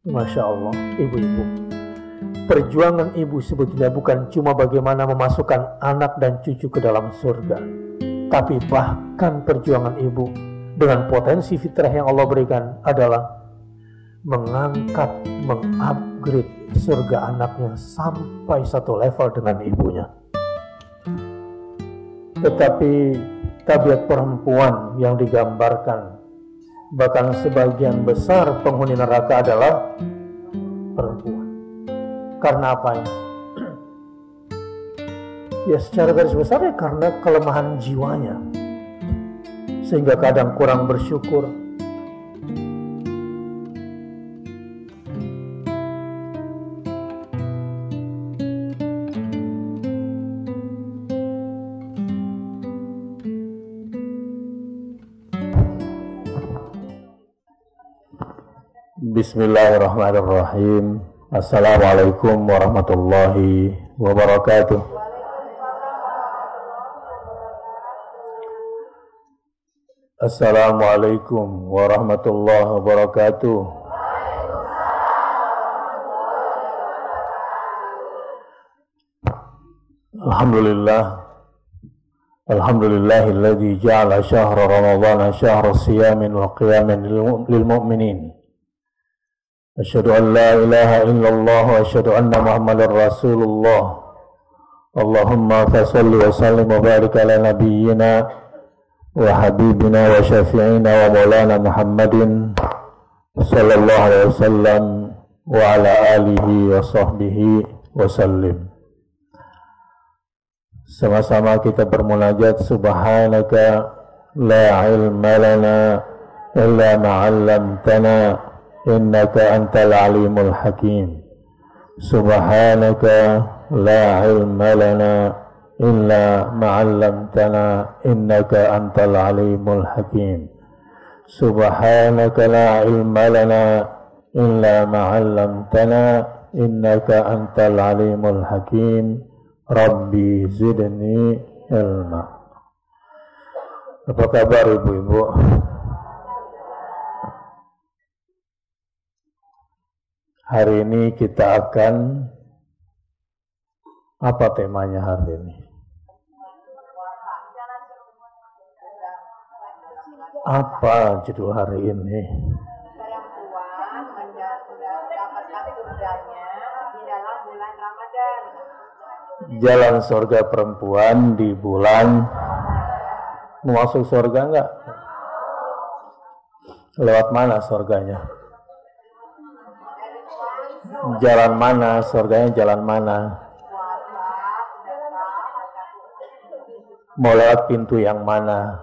Masya Allah, ibu-ibu. Perjuangan ibu sebetulnya bukan cuma bagaimana memasukkan anak dan cucu ke dalam surga, tapi bahkan perjuangan ibu dengan potensi fitrah yang Allah berikan adalah mengangkat, mengupgrade surga anaknya sampai satu level dengan ibunya. Tetapi tabiat perempuan yang digambarkan, bahkan sebagian besar penghuni neraka adalah perempuan. Karena apa ya? Ya secara garis besar ya karena kelemahan jiwanya, sehingga kadang kurang bersyukur. Bismillahirrahmanirrahim. Assalamualaikum warahmatullahi wabarakatuh. Assalamualaikum warahmatullahi wabarakatuh. Alhamdulillahilladzi ja'ala syahra ramadhana syahra siyamin wa qiyamin lil mu'minin. Asyhadu an la ilaha illallah wa asyhadu anna Muhammadar Rasulullah. Allahumma fasholli wa sallim wa barik ala nabiyyina wa habibina wa syafi'ina wa maulana Muhammadin sallallahu alaihi wasallam wa ala alihi wa sahbihi wa sallim. Sama-sama kita bermunajat, subhanaka la ilma lana illa ma 'allamtana innaka antal alimul hakim. Subhanaka la ilma lana illa ma 'allamtana innaka antal alimul hakim. Subhanaka la ilma lana illa ma 'allamtana innaka antal alimul hakim. Rabbi zidni ilma. Apa kabar ibu-ibu? Hari ini kita akan, apa temanya hari ini? Apa judul hari ini? Perempuan mendapatkan surganya di dalam bulan Ramadan. Jalan surga perempuan di bulan. Mau masuk surga enggak? Lewat mana surganya? Jalan mana surganya? Jalan mana? Mau lewat pintu yang mana?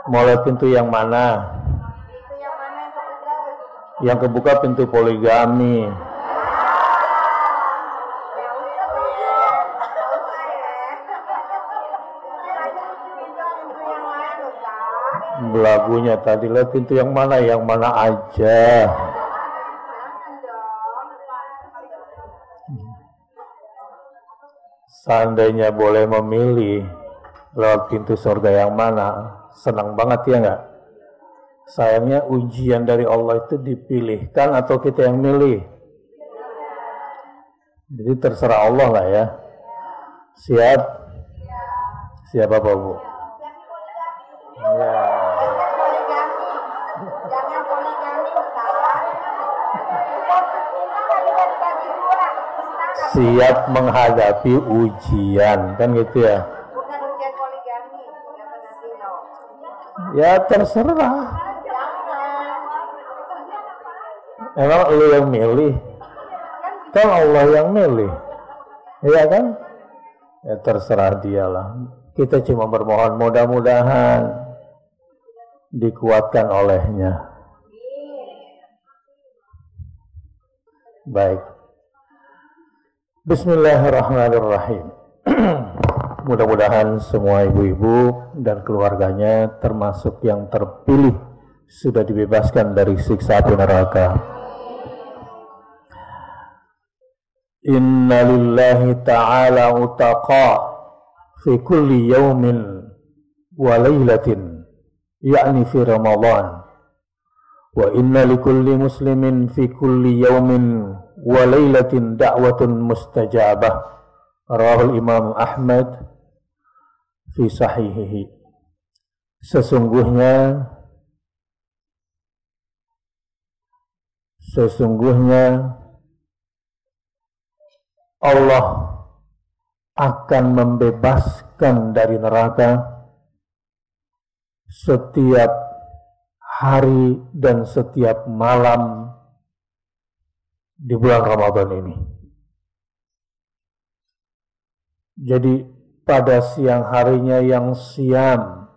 Mau lewat pintu yang mana? Yang kebuka pintu poligami. Belagunya tadi lihat pintu yang mana? Yang mana aja. Seandainya boleh memilih lewat pintu surga yang mana, senang banget ya enggak? Sayangnya ujian dari Allah itu dipilihkan atau kita yang milih. Jadi terserah Allah lah ya. Siap? Siap apa Bu? Ya. Siap menghadapi ujian, kan gitu ya? Bukan ujian poligami, ya terserah. Emang lu yang milih? Kan Allah yang milih. Iya kan? Ya terserah dialah. Kita cuma bermohon mudah-mudahan dikuatkan olehnya. Baik. Bismillahirrahmanirrahim. Mudah-mudahan semua ibu-ibu dan keluarganya termasuk yang terpilih sudah dibebaskan dari siksa api neraka. Inna lillahi ta'ala utaqa fi kulli yawmin wa lailatin, yakni fi Ramadan. Wa inna likulli muslimin fi kulli yawmin wa lailatin da'watun mustajabah. Rawahul Imam Ahmad fi sahihihi. Sesungguhnya Allah akan membebaskan dari neraka setiap hari dan setiap malam di bulan Ramadan ini. Jadi pada siang harinya yang siam,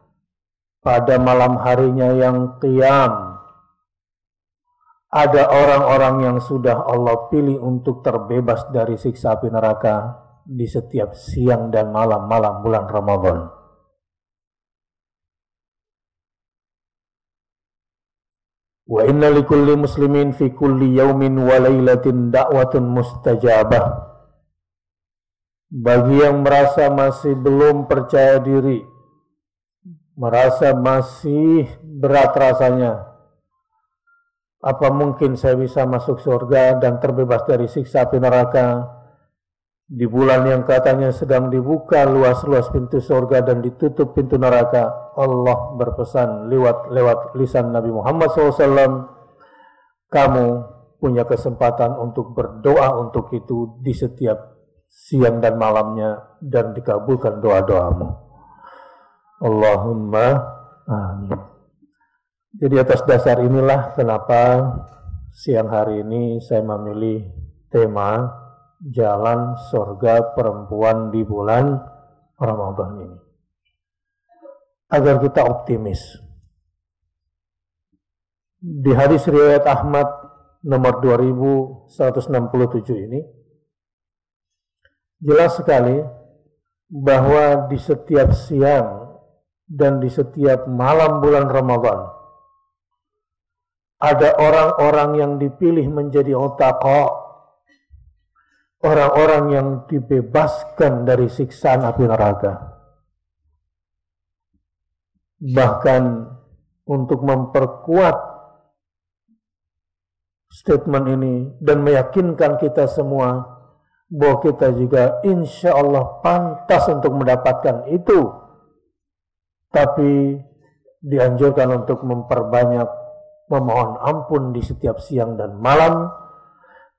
pada malam harinya yang qiyam, ada orang-orang yang sudah Allah pilih untuk terbebas dari siksa api neraka di setiap siang dan malam-malam bulan Ramadan. Wa inna likulli muslimin fi kulli yaumin wa lailatin da'watun mustajabah. Bagi yang merasa masih belum percaya diri, merasa masih berat rasanya, apa mungkin saya bisa masuk surga dan terbebas dari siksa api neraka di bulan yang katanya sedang dibuka luas-luas pintu surga dan ditutup pintu neraka? Allah berpesan lewat lisan Nabi Muhammad SAW, kamu punya kesempatan untuk berdoa untuk itu di setiap siang dan malamnya dan dikabulkan doa-doamu. Allahumma amin. Jadi atas dasar inilah kenapa siang hari ini saya memilih tema Jalan Surga Perempuan di bulan Ramadan ini, agar kita optimis. Di hadis riwayat Ahmad nomor 2167 ini jelas sekali bahwa di setiap siang dan di setiap malam bulan Ramadan ada orang-orang yang dipilih menjadi utaqa, orang-orang yang dibebaskan dari siksaan api neraka. Bahkan untuk memperkuat statement ini dan meyakinkan kita semua bahwa kita juga insya Allah pantas untuk mendapatkan itu, tapi dianjurkan untuk memperbanyak memohon ampun di setiap siang dan malam,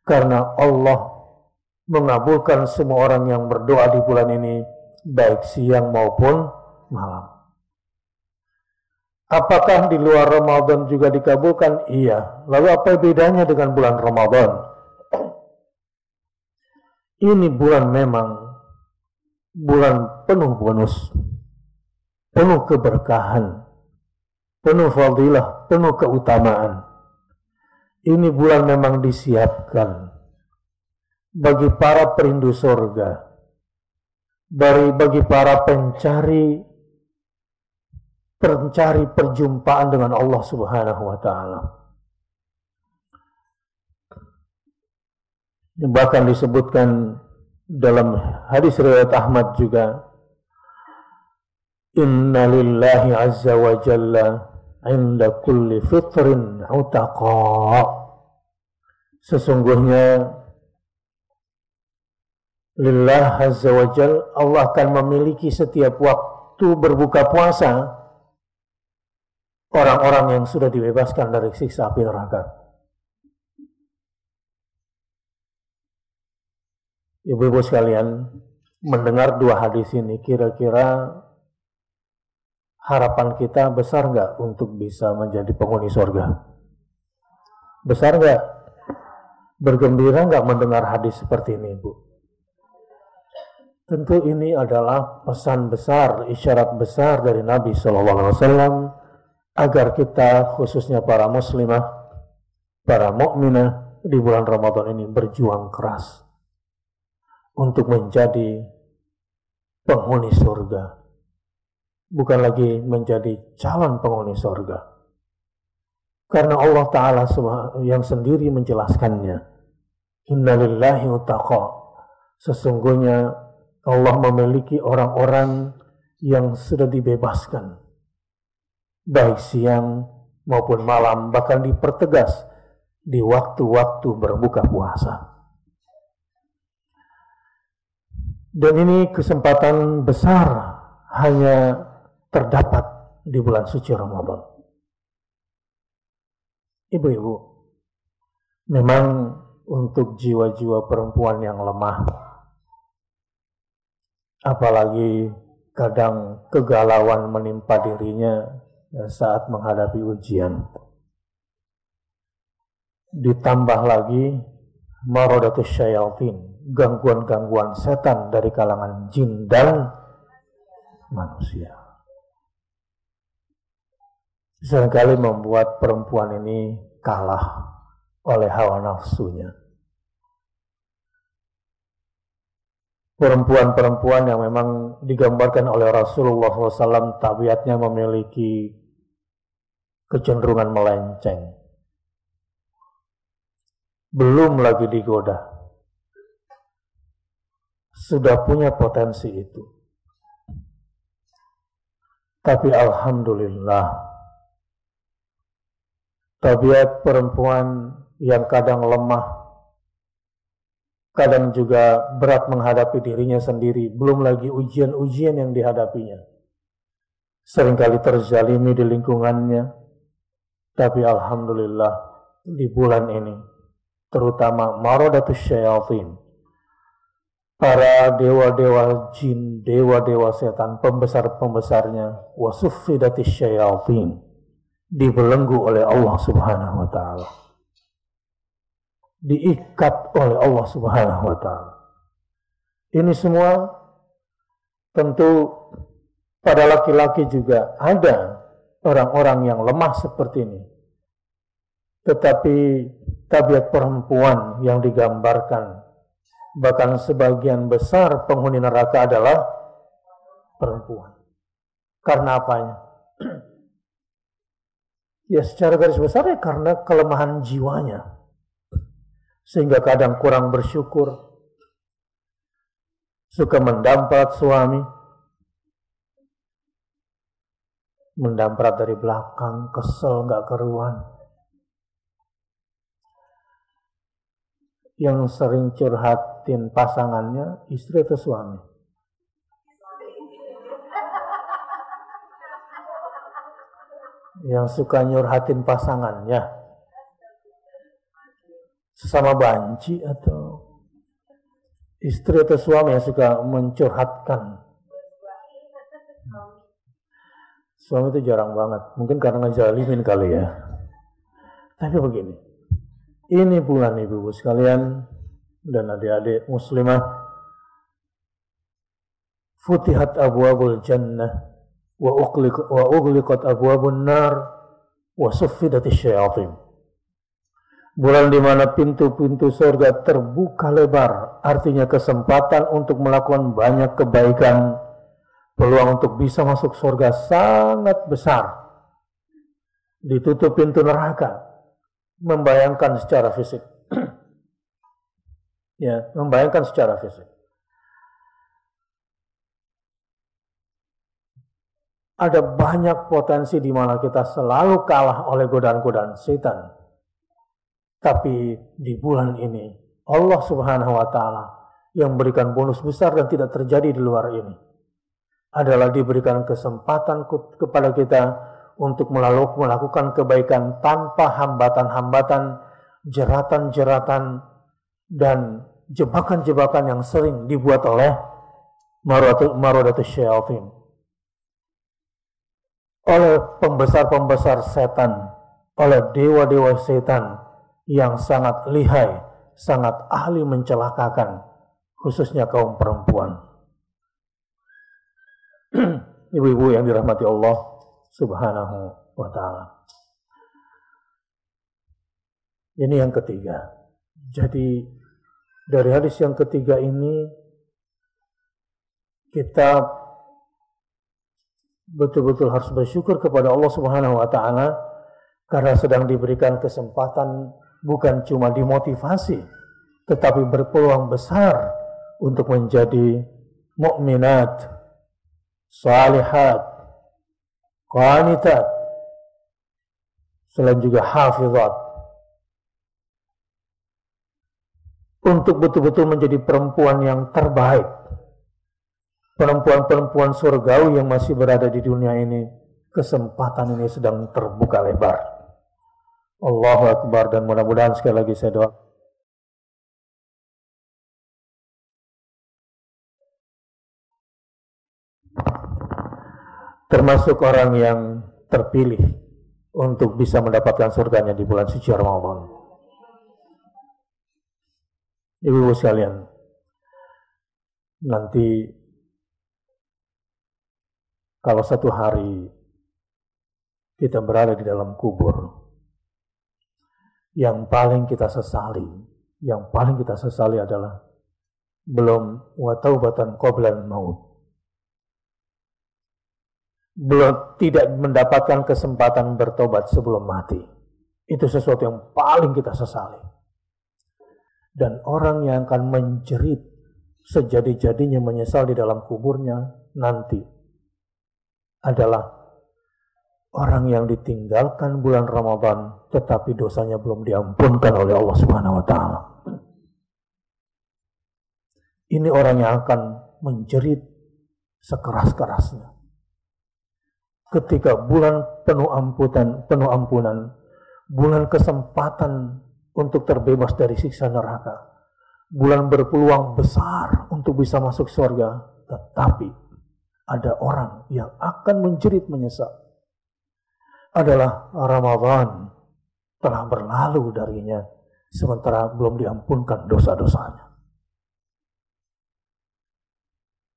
karena Allah mengabulkan semua orang yang berdoa di bulan ini, baik siang maupun malam. Apakah di luar Ramadan juga dikabulkan? Iya. Lalu apa bedanya dengan bulan Ramadan? Ini bulan memang bulan penuh bonus, penuh keberkahan, penuh fadilah, penuh keutamaan. Ini bulan memang disiapkan bagi para perindu surga, bagi para pencari perjumpaan dengan Allah Subhanahu wa taala. Bahkan disebutkan dalam hadis riwayat Ahmad juga, inna lillahi azza wa jalla inda kulli fitrin utaqa. Sesungguhnya lillah azza wa jalla, Allah akan memiliki setiap waktu berbuka puasa orang-orang yang sudah dibebaskan dari siksa api neraka. Ibu-ibu sekalian, mendengar dua hadis ini, kira-kira harapan kita besar nggak untuk bisa menjadi penghuni surga? Besar nggak? Bergembira nggak mendengar hadis seperti ini, Ibu? Tentu ini adalah pesan besar, isyarat besar dari Nabi SAW agar kita, khususnya para muslimah, para mukminah di bulan Ramadan ini berjuang keras untuk menjadi penghuni surga, bukan lagi menjadi calon penghuni surga. Karena Allah Ta'ala yang sendiri menjelaskannya, inna lillahi utaqa, sesungguhnya Allah memiliki orang-orang yang sudah dibebaskan, baik siang maupun malam, bahkan dipertegas di waktu-waktu berbuka puasa. Dan ini kesempatan besar hanya terdapat di bulan suci Ramadan. Ibu-ibu, memang untuk jiwa-jiwa perempuan yang lemah, apalagi kadang kegalauan menimpa dirinya saat menghadapi ujian, ditambah lagi maradatus syayatin, gangguan-gangguan setan dari kalangan jin dan manusia, seringkali membuat perempuan ini kalah oleh hawa nafsunya. Perempuan-perempuan yang memang digambarkan oleh Rasulullah SAW tabiatnya memiliki kecenderungan melenceng, belum lagi digoda, sudah punya potensi itu. Tapi alhamdulillah, tabiat perempuan yang kadang lemah, kadang juga berat menghadapi dirinya sendiri, belum lagi ujian-ujian yang dihadapinya, seringkali terzalimi di lingkungannya. Tapi alhamdulillah, di bulan ini, terutama maradatus syayatin, para dewa-dewa jin, dewa-dewa setan, pembesar-pembesarnya, wasuffidatis syayatin, dibelenggu oleh Allah Subhanahu wa ta'ala, diikat oleh Allah Subhanahu wa ta'ala. Ini semua tentu pada laki-laki juga ada orang-orang yang lemah seperti ini. Tetapi tabiat perempuan yang digambarkan, bahkan sebagian besar penghuni neraka adalah perempuan. Karena apanya? Ya secara garis besar ya karena kelemahan jiwanya, sehingga kadang kurang bersyukur, suka mendamprat suami, mendamprat dari belakang, kesel gak keruan. Yang sering curhatin pasangannya istri atau suami? Yang suka nyurhatin pasangannya sesama banci atau istri atau suami yang suka mencurhatkan? Suami itu jarang banget, mungkin karena ngejalimin kali ya. Tapi begini, ini bulan ibu-ibu sekalian dan adik-adik muslimah, futihat abwabul jannah wa ughliqat abwabun nar wa suffidatis syayatin. Bulan di mana pintu-pintu surga terbuka lebar, artinya kesempatan untuk melakukan banyak kebaikan, peluang untuk bisa masuk surga sangat besar. Ditutup pintu neraka, membayangkan secara fisik. Ya, membayangkan secara fisik. Ada banyak potensi di mana kita selalu kalah oleh godaan-godaan setan. Tapi di bulan ini, Allah Subhanahu wa ta'ala yang berikan bonus besar dan tidak terjadi di luar ini, adalah diberikan kesempatan kepada kita untuk melakukan kebaikan tanpa hambatan-hambatan, jeratan-jeratan, dan jebakan-jebakan yang sering dibuat oleh maradatus syayatin, oleh pembesar-pembesar setan, oleh dewa-dewa setan yang sangat lihai, sangat ahli mencelakakan, khususnya kaum perempuan. Ibu-ibu yang dirahmati Allah Subhanahu wa ta'ala. Ini yang ketiga. Jadi dari hadis yang ketiga ini kita betul-betul harus bersyukur kepada Allah Subhanahu wa ta'ala karena sedang diberikan kesempatan bukan cuma dimotivasi, tetapi berpeluang besar untuk menjadi mukminat, salihat, qanitat, selain juga hafizat, untuk betul-betul menjadi perempuan yang terbaik, perempuan-perempuan surgawi yang masih berada di dunia ini. Kesempatan ini sedang terbuka lebar. Allahu Akbar. Dan mudah-mudahan sekali lagi saya doa, termasuk orang yang terpilih untuk bisa mendapatkan surganya di bulan suci Ramadan. Ibu-ibu sekalian, nanti kalau satu hari kita berada di dalam kubur, yang paling kita sesali adalah belum wa taubatan qoblal maut, belum tidak mendapatkan kesempatan bertobat sebelum mati. Itu sesuatu yang paling kita sesali. Dan orang yang akan menjerit sejadi-jadinya menyesal di dalam kuburnya nanti adalah orang yang ditinggalkan bulan Ramadan tetapi dosanya belum diampunkan oleh Allah Subhanahu wa taala. Ini orang yang akan menjerit sekeras-kerasnya ketika bulan penuh ampunan, bulan kesempatan untuk terbebas dari siksa neraka, bulan berpeluang besar untuk bisa masuk surga, tetapi ada orang yang akan menjerit menyesal. Adalah Ramadan telah berlalu darinya sementara belum diampunkan dosa-dosanya.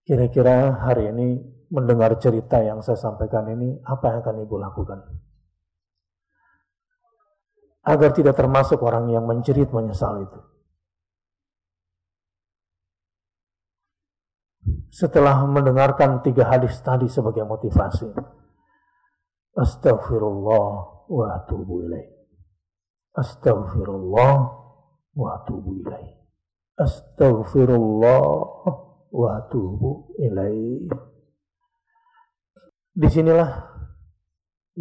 Kira-kira hari ini mendengar cerita yang saya sampaikan ini, apa yang akan ibu lakukan? Agar tidak termasuk orang yang menjerit menyesal itu. Setelah mendengarkan 3 hadis tadi sebagai motivasi, astaghfirullah wa atubu ilaih. Astaghfirullah wa atubu ilaih. Astaghfirullah wa atubu ilaih. Disinilah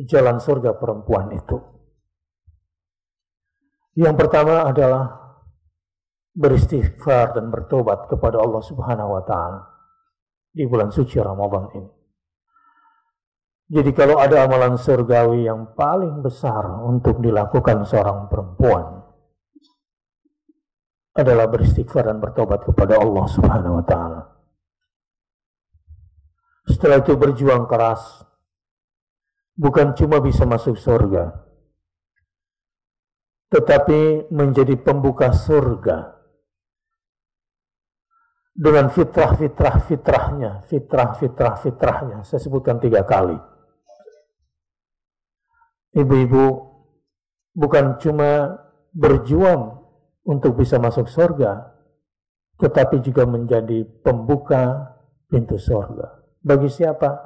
jalan surga perempuan itu. Yang pertama adalah beristighfar dan bertobat kepada Allah Subhanahu wa taala di bulan suci Ramadan ini. Jadi kalau ada amalan surgawi yang paling besar untuk dilakukan seorang perempuan adalah beristighfar dan bertobat kepada Allah Subhanahu wa taala. Setelah itu berjuang keras, bukan cuma bisa masuk surga, tetapi menjadi pembuka surga dengan fitrah-fitrahnya. Saya sebutkan 3 kali. Ibu-ibu bukan cuma berjuang untuk bisa masuk surga, tetapi juga menjadi pembuka pintu surga. Bagi siapa?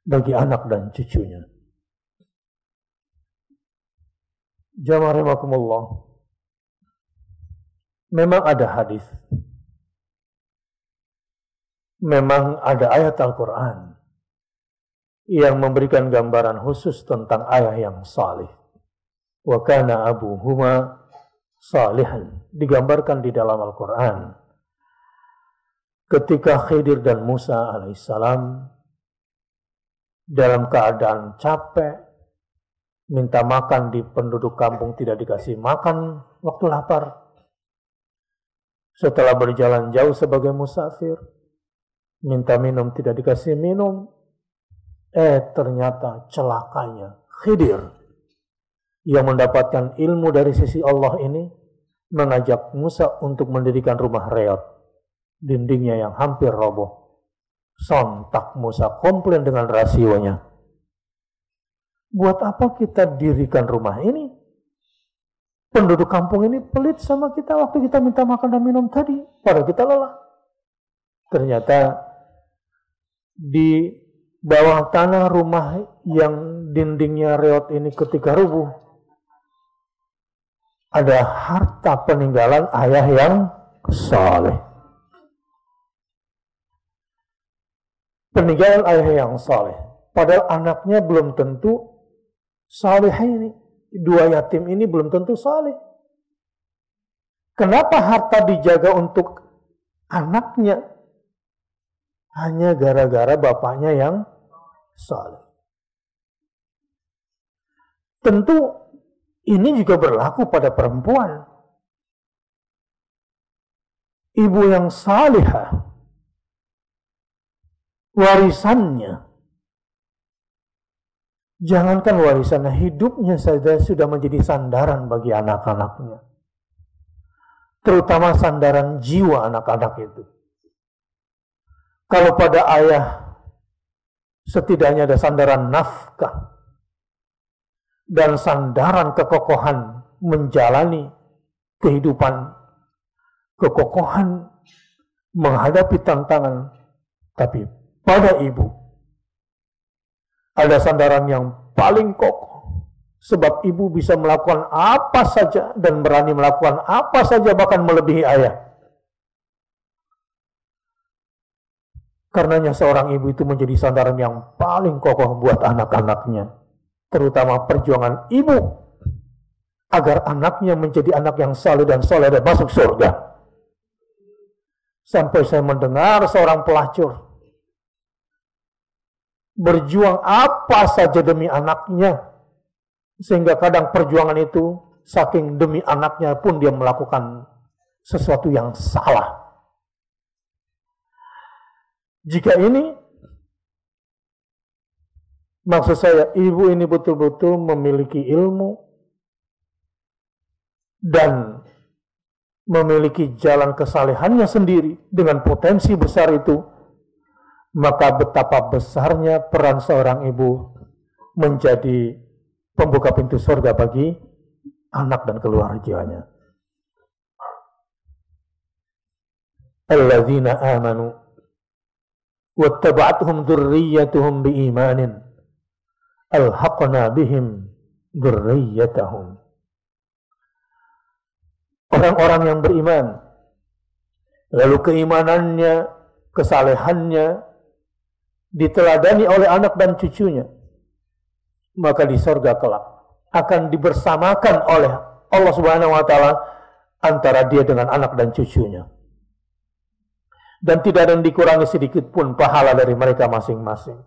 Bagi anak dan cucunya. Jamaah rahimakumullah. Memang ada hadis, memang ada ayat Al-Quran yang memberikan gambaran khusus tentang ayah yang salih. Wa kana abuhuma salihan. Digambarkan di dalam Al-Quran ketika Khidir dan Musa alaihissalam dalam keadaan capek, minta makan di penduduk kampung, tidak dikasih makan waktu lapar. Setelah berjalan jauh sebagai musafir, minta minum, tidak dikasih minum. Ternyata celakanya Khidir yang mendapatkan ilmu dari sisi Allah ini mengajak Musa untuk mendirikan rumah reot, dindingnya yang hampir roboh. Sontak Musa komplain dengan rasionya. Buat apa kita dirikan rumah ini? Penduduk kampung ini pelit sama kita waktu kita minta makan dan minum tadi, padahal kita lelah. Ternyata di bawah tanah rumah yang dindingnya reot ini ketika rubuh, ada harta peninggalan ayah yang saleh. peninggalan ayah yang saleh. Padahal anaknya belum tentu saleh ini. Dua yatim ini belum tentu saleh. Kenapa harta dijaga untuk anaknya? Hanya gara-gara bapaknya yang saleh. Tentu ini juga berlaku pada perempuan. Ibu yang salihah, warisannya, jangankan warisannya, hidupnya saja sudah menjadi sandaran bagi anak-anaknya. Terutama sandaran jiwa anak-anak itu. Kalau pada ayah setidaknya ada sandaran nafkah dan sandaran kekokohan menjalani kehidupan, kekokohan menghadapi tantangan, tapi pada ibu ada sandaran yang paling kokoh, sebab ibu bisa melakukan apa saja dan berani melakukan apa saja, bahkan melebihi ayah. Karenanya seorang ibu itu menjadi sandaran yang paling kokoh buat anak-anaknya, terutama perjuangan ibu agar anaknya menjadi anak yang saleh dan soleh dan masuk surga. Sampai saya mendengar seorang pelacur berjuang apa saja demi anaknya, sehingga kadang perjuangan itu saking demi anaknya pun dia melakukan sesuatu yang salah. Jika ini, maksud saya, ibu ini betul-betul memiliki ilmu dan memiliki jalan kesalehannya sendiri dengan potensi besar itu, maka betapa besarnya peran seorang ibu menjadi pembuka pintu surga bagi anak dan keluarganya. Alladzina amanu wattaba'athum dzurriyyatuhum biimanin alhaqna bihim dzurriyyatahum. Orang-orang yang beriman, lalu keimanannya, kesalehannya diteladani oleh anak dan cucunya, maka di surga kelak akan dibersamakan oleh Allah Subhanahu wa taala antara dia dengan anak dan cucunya. Dan tidak ada yang dikurangi sedikit pun pahala dari mereka masing-masing.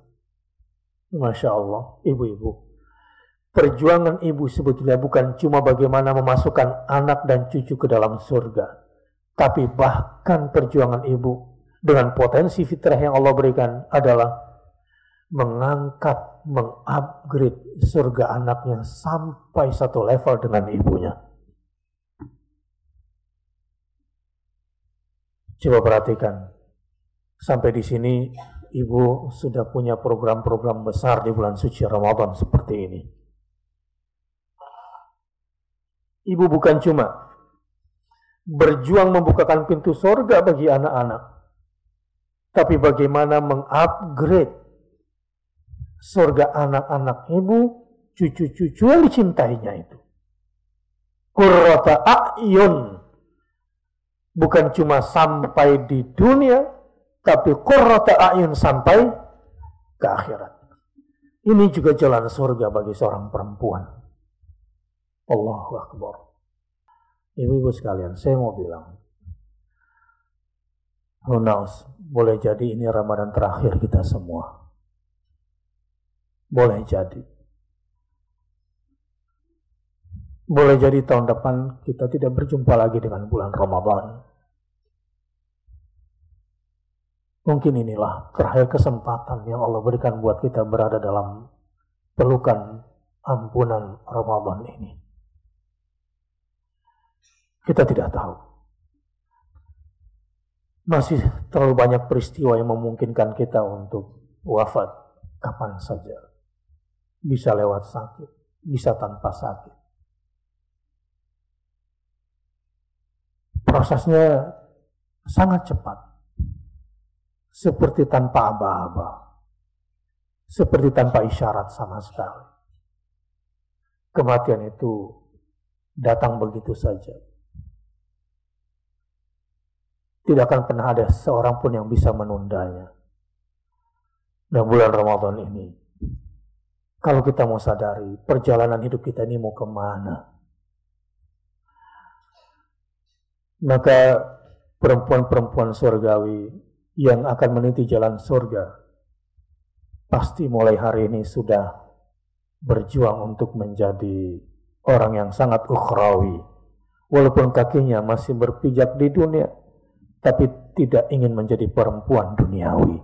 Masya Allah, ibu-ibu. Perjuangan ibu sebetulnya bukan cuma bagaimana memasukkan anak dan cucu ke dalam surga, tapi bahkan perjuangan ibu dengan potensi fitrah yang Allah berikan adalah mengangkat, mengupgrade surga anaknya sampai satu level dengan ibunya. Coba perhatikan, sampai di sini ibu sudah punya program-program besar di bulan suci Ramadan seperti ini. Ibu bukan cuma berjuang membukakan pintu surga bagi anak-anak, tapi bagaimana mengupgrade surga anak-anak ibu, cucu-cucu yang dicintainya itu. Qurrata a'yun, bukan cuma sampai di dunia, tapi qurrata a'yun sampai ke akhirat. Ini juga jalan surga bagi seorang perempuan. Allahu Akbar. Ibu-ibu sekalian, saya mau bilang, who knows, boleh jadi ini Ramadan terakhir kita semua. Boleh jadi. Boleh jadi tahun depan kita tidak berjumpa lagi dengan bulan Ramadan. Mungkin inilah terakhir kesempatan yang Allah berikan buat kita berada dalam pelukan ampunan Ramadan ini. Kita tidak tahu. Masih terlalu banyak peristiwa yang memungkinkan kita untuk wafat kapan saja. Bisa lewat sakit, bisa tanpa sakit. Prosesnya sangat cepat. Seperti tanpa aba-aba. Seperti tanpa isyarat sama sekali. Kematian itu datang begitu saja. Tidak akan pernah ada seorang pun yang bisa menundanya. Nah, bulan Ramadan ini, kalau kita mau sadari perjalanan hidup kita ini mau kemana, maka perempuan-perempuan surgawi yang akan meniti jalan surga pasti mulai hari ini sudah berjuang untuk menjadi orang yang sangat ukhrawi, walaupun kakinya masih berpijak di dunia, tapi tidak ingin menjadi perempuan duniawi.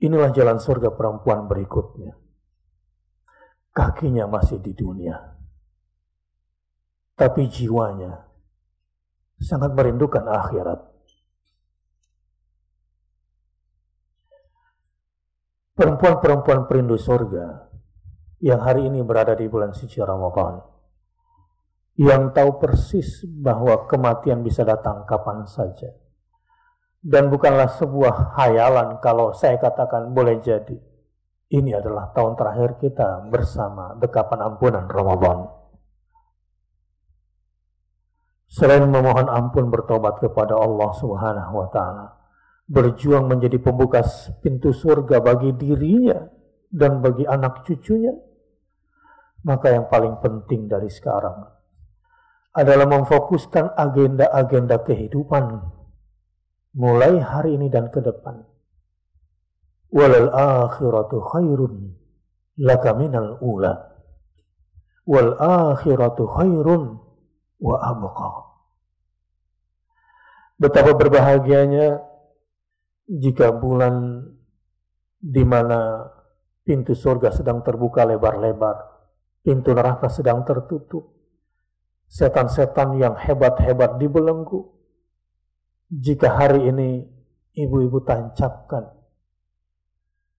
Inilah jalan surga perempuan berikutnya. Kakinya masih di dunia, tapi jiwanya sangat merindukan akhirat. Perempuan-perempuan perindu surga yang hari ini berada di bulan suci Ramadan, yang tahu persis bahwa kematian bisa datang kapan saja, dan bukanlah sebuah hayalan kalau saya katakan boleh jadi ini adalah tahun terakhir kita bersama dekapan ampunan Ramadan. Selain memohon ampun, bertobat kepada Allah Subhanahu wa Ta'ala, berjuang menjadi pembuka pintu surga bagi dirinya dan bagi anak cucunya, maka yang paling penting dari sekarang adalah memfokuskan agenda-agenda kehidupan mulai hari ini dan ke depan. Walal akhiratu khairun laka minal ula wal akhiratu khairun wa abqa. Betapa berbahagianya jika bulan di mana pintu surga sedang terbuka lebar-lebar, pintu neraka sedang tertutup, setan-setan yang hebat-hebat dibelenggu. Jika hari ini ibu-ibu tancapkan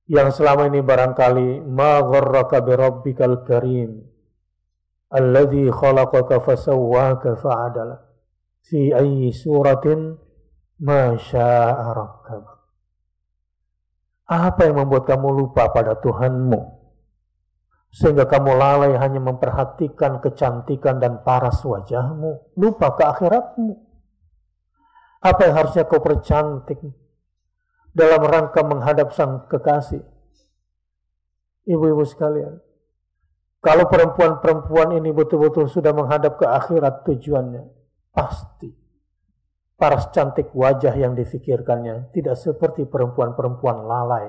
yang selama ini barangkali ma gharraka bi rabbikal karim alladzi khalaqaka fasawwaka fa'adala fi ayyi suratin ma syaa rakkab. Apa yang membuat kamu lupa pada Tuhanmu sehingga kamu lalai hanya memperhatikan kecantikan dan paras wajahmu, lupa ke akhiratmu? Apa yang harusnya kau percantik dalam rangka menghadap sang kekasih? Ibu-ibu sekalian, kalau perempuan-perempuan ini betul-betul sudah menghadap ke akhirat tujuannya, pasti paras cantik wajah yang difikirkannya tidak seperti perempuan-perempuan lalai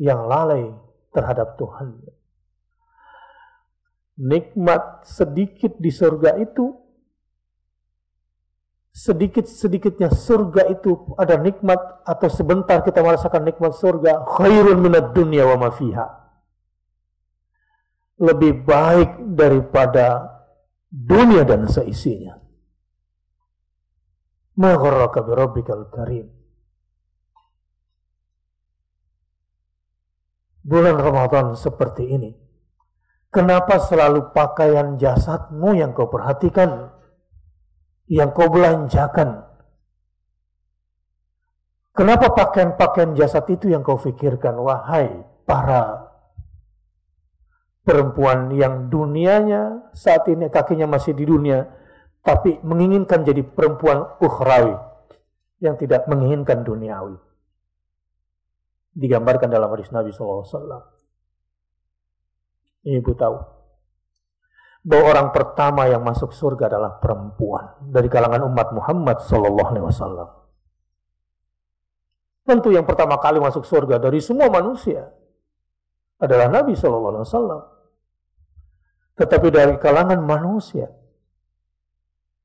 yang lalai terhadap Tuhan. Nikmat sedikit di surga itu, sedikit-sedikitnya surga itu ada nikmat, atau sebentar kita merasakan nikmat surga, khairun minad dunya wa ma fiha, lebih baik daripada dunia dan seisinya. Ma gharraka bi rabbikal karim. Bulan Ramadan seperti ini, kenapa selalu pakaian jasadmu yang kau perhatikan, yang kau belanjakan? Kenapa pakaian-pakaian jasad itu yang kau fikirkan? Wahai para perempuan yang dunianya saat ini kakinya masih di dunia, tapi menginginkan jadi perempuan ukhrawi yang tidak menginginkan duniawi. Digambarkan dalam hadis Nabi SAW. Ibu tahu bahwa orang pertama yang masuk surga adalah perempuan dari kalangan umat Muhammad SAW. Tentu yang pertama kali masuk surga dari semua manusia adalah Nabi SAW. Tetapi dari kalangan manusia,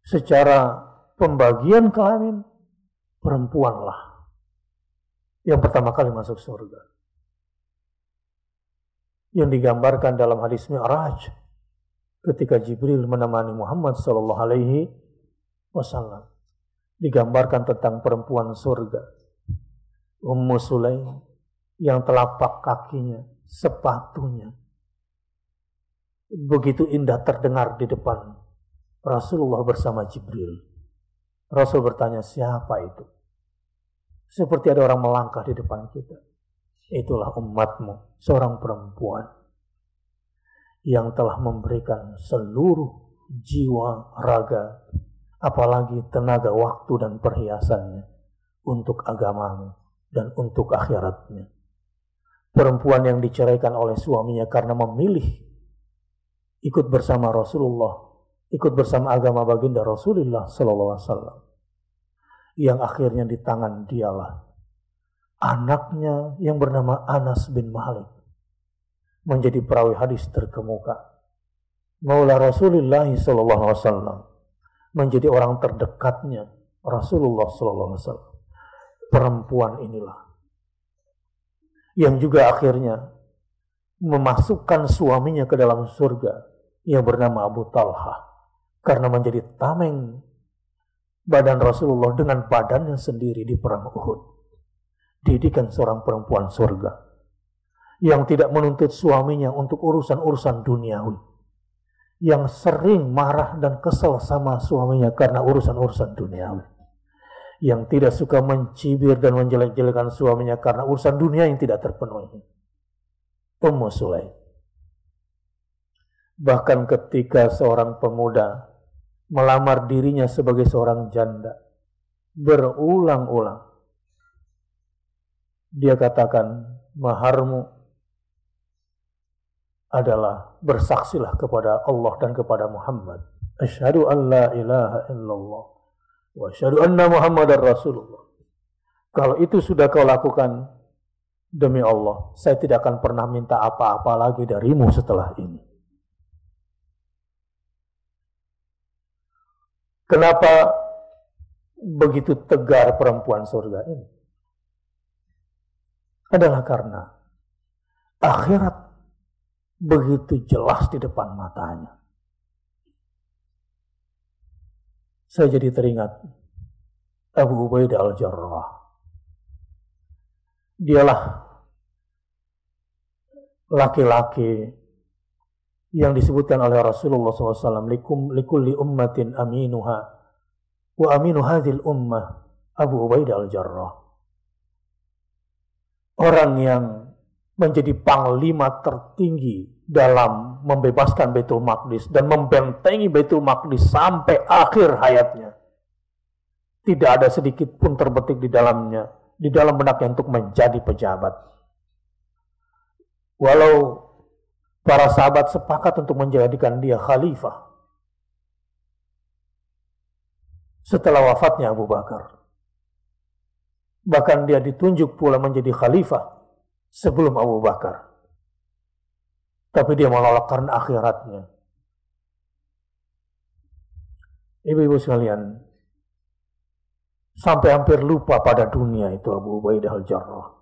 secara pembagian kelamin, perempuanlah yang pertama kali masuk surga. Yang digambarkan dalam hadis Mi'raj, ketika Jibril menemani Muhammad SAW, digambarkan tentang perempuan surga, Ummu Sulaim, yang telapak kakinya, sepatunya begitu indah terdengar di depan Rasulullah bersama Jibril. Rasul bertanya, siapa itu? Seperti ada orang melangkah di depan kita. Itulah umatmu, seorang perempuan yang telah memberikan seluruh jiwa, raga, apalagi tenaga, waktu, dan perhiasannya untuk agamamu dan untuk akhiratnya. Perempuan yang diceraikan oleh suaminya karena memilih ikut bersama Rasulullah, ikut bersama agama baginda Rasulullah sallallahu alaihi wasallam, yang akhirnya di tangan dialah anaknya yang bernama Anas bin Malik menjadi perawi hadis terkemuka. Maula Rasulullah sallallahu alaihi wasallam, menjadi orang terdekatnya Rasulullah sallallahu alaihi wasallam. Perempuan inilah yang juga akhirnya memasukkan suaminya ke dalam surga, yang bernama Abu Talha, karena menjadi tameng badan Rasulullah dengan badannya sendiri di perang Uhud. Didikan seorang perempuan surga yang tidak menuntut suaminya untuk urusan-urusan duniawi, yang sering marah dan kesal sama suaminya karena urusan-urusan duniawi, yang tidak suka mencibir dan menjelek-jelekan suaminya karena urusan dunia yang tidak terpenuhi. Ummu Sulaim. Bahkan ketika seorang pemuda melamar dirinya sebagai seorang janda, berulang-ulang dia katakan, maharmu adalah bersaksilah kepada Allah dan kepada Muhammad. Asyhadu an la ilaha illallah wa asyhadu anna Muhammadar Rasulullah. Kalau itu sudah kau lakukan, demi Allah, saya tidak akan pernah minta apa-apa lagi darimu setelah ini. Kenapa begitu tegar perempuan surga ini? Adalah karena akhirat begitu jelas di depan matanya. Saya jadi teringat Abu Ubaidah al-Jarrah. Dialah laki-laki yang disebutkan oleh Rasulullah SAW, likulli ummatin aminuha wa aminu hadhil ummah Abu Ubaidah al-Jarrah. Orang yang menjadi panglima tertinggi dalam membebaskan Baitul Maqdis dan membentengi Baitul Maqdis sampai akhir hayatnya. Tidak ada sedikit pun terbetik di dalamnya, di dalam benaknya untuk menjadi pejabat. Walau para sahabat sepakat untuk menjadikan dia khalifah setelah wafatnya Abu Bakar. Bahkan dia ditunjuk pula menjadi khalifah sebelum Abu Bakar. Tapi dia menolak karena akhiratnya. Ibu-ibu sekalian, sampai hampir lupa pada dunia itu Abu Ubaidah al-Jarrah.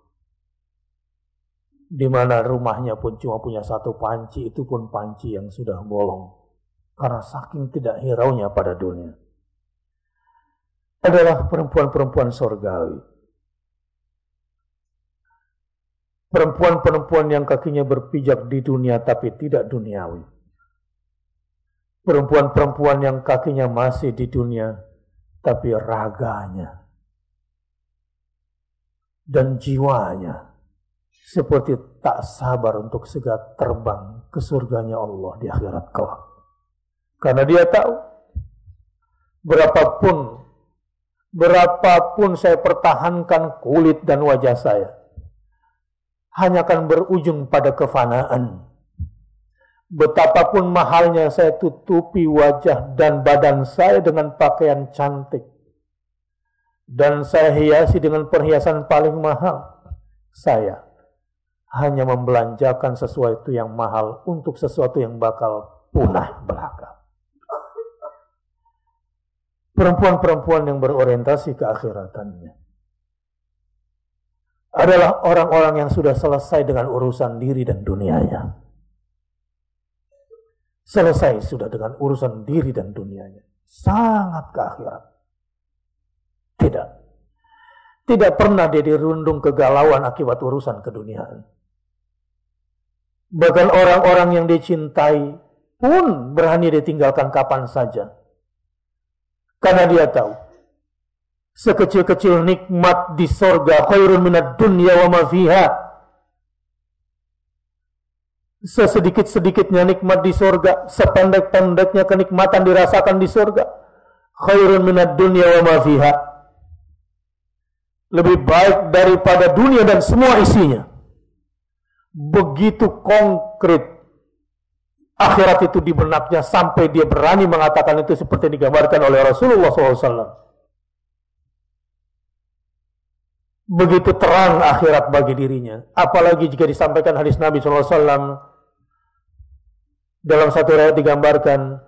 Di mana rumahnya pun cuma punya satu panci, itu pun panci yang sudah bolong. Karena saking tidak hiraunya pada dunia. Adalah perempuan-perempuan surgawi. Perempuan-perempuan yang kakinya berpijak di dunia tapi tidak duniawi. Perempuan-perempuan yang kakinya masih di dunia tapi raganya dan jiwanya seperti tak sabar untuk segera terbang ke surganya Allah di akhirat kelak. Karena dia tahu berapapun saya pertahankan kulit dan wajah saya, hanya akan berujung pada kefanaan. Betapapun mahalnya saya tutupi wajah dan badan saya dengan pakaian cantik, dan saya hiasi dengan perhiasan paling mahal, saya hanya membelanjakan sesuatu yang mahal untuk sesuatu yang bakal punah belaka. Perempuan-perempuan yang berorientasi ke akhiratannya adalah orang-orang yang sudah selesai dengan urusan diri dan dunianya. Selesai sudah dengan urusan diri dan dunianya. Sangat ke akhirat. Tidak pernah dia dirundung kegalauan akibat urusan keduniaan. Bahkan orang-orang yang dicintai pun berani ditinggalkan kapan saja. Karena dia tahu, sekecil-kecil nikmat di sorga khairun minad dunya wa ma fiha. Sesedikit-sedikitnya nikmat di sorga, sependek-pendeknya kenikmatan dirasakan di sorga, khairun minad dunya wa ma fiha. lebih baik daripada dunia dan semua isinya. Begitu konkret akhirat itu di benaknya sampai dia berani mengatakan itu seperti digambarkan oleh Rasulullah SAW. Begitu terang akhirat bagi dirinya. Apalagi jika disampaikan hadis Nabi SAW. Dalam satu riwayat digambarkan,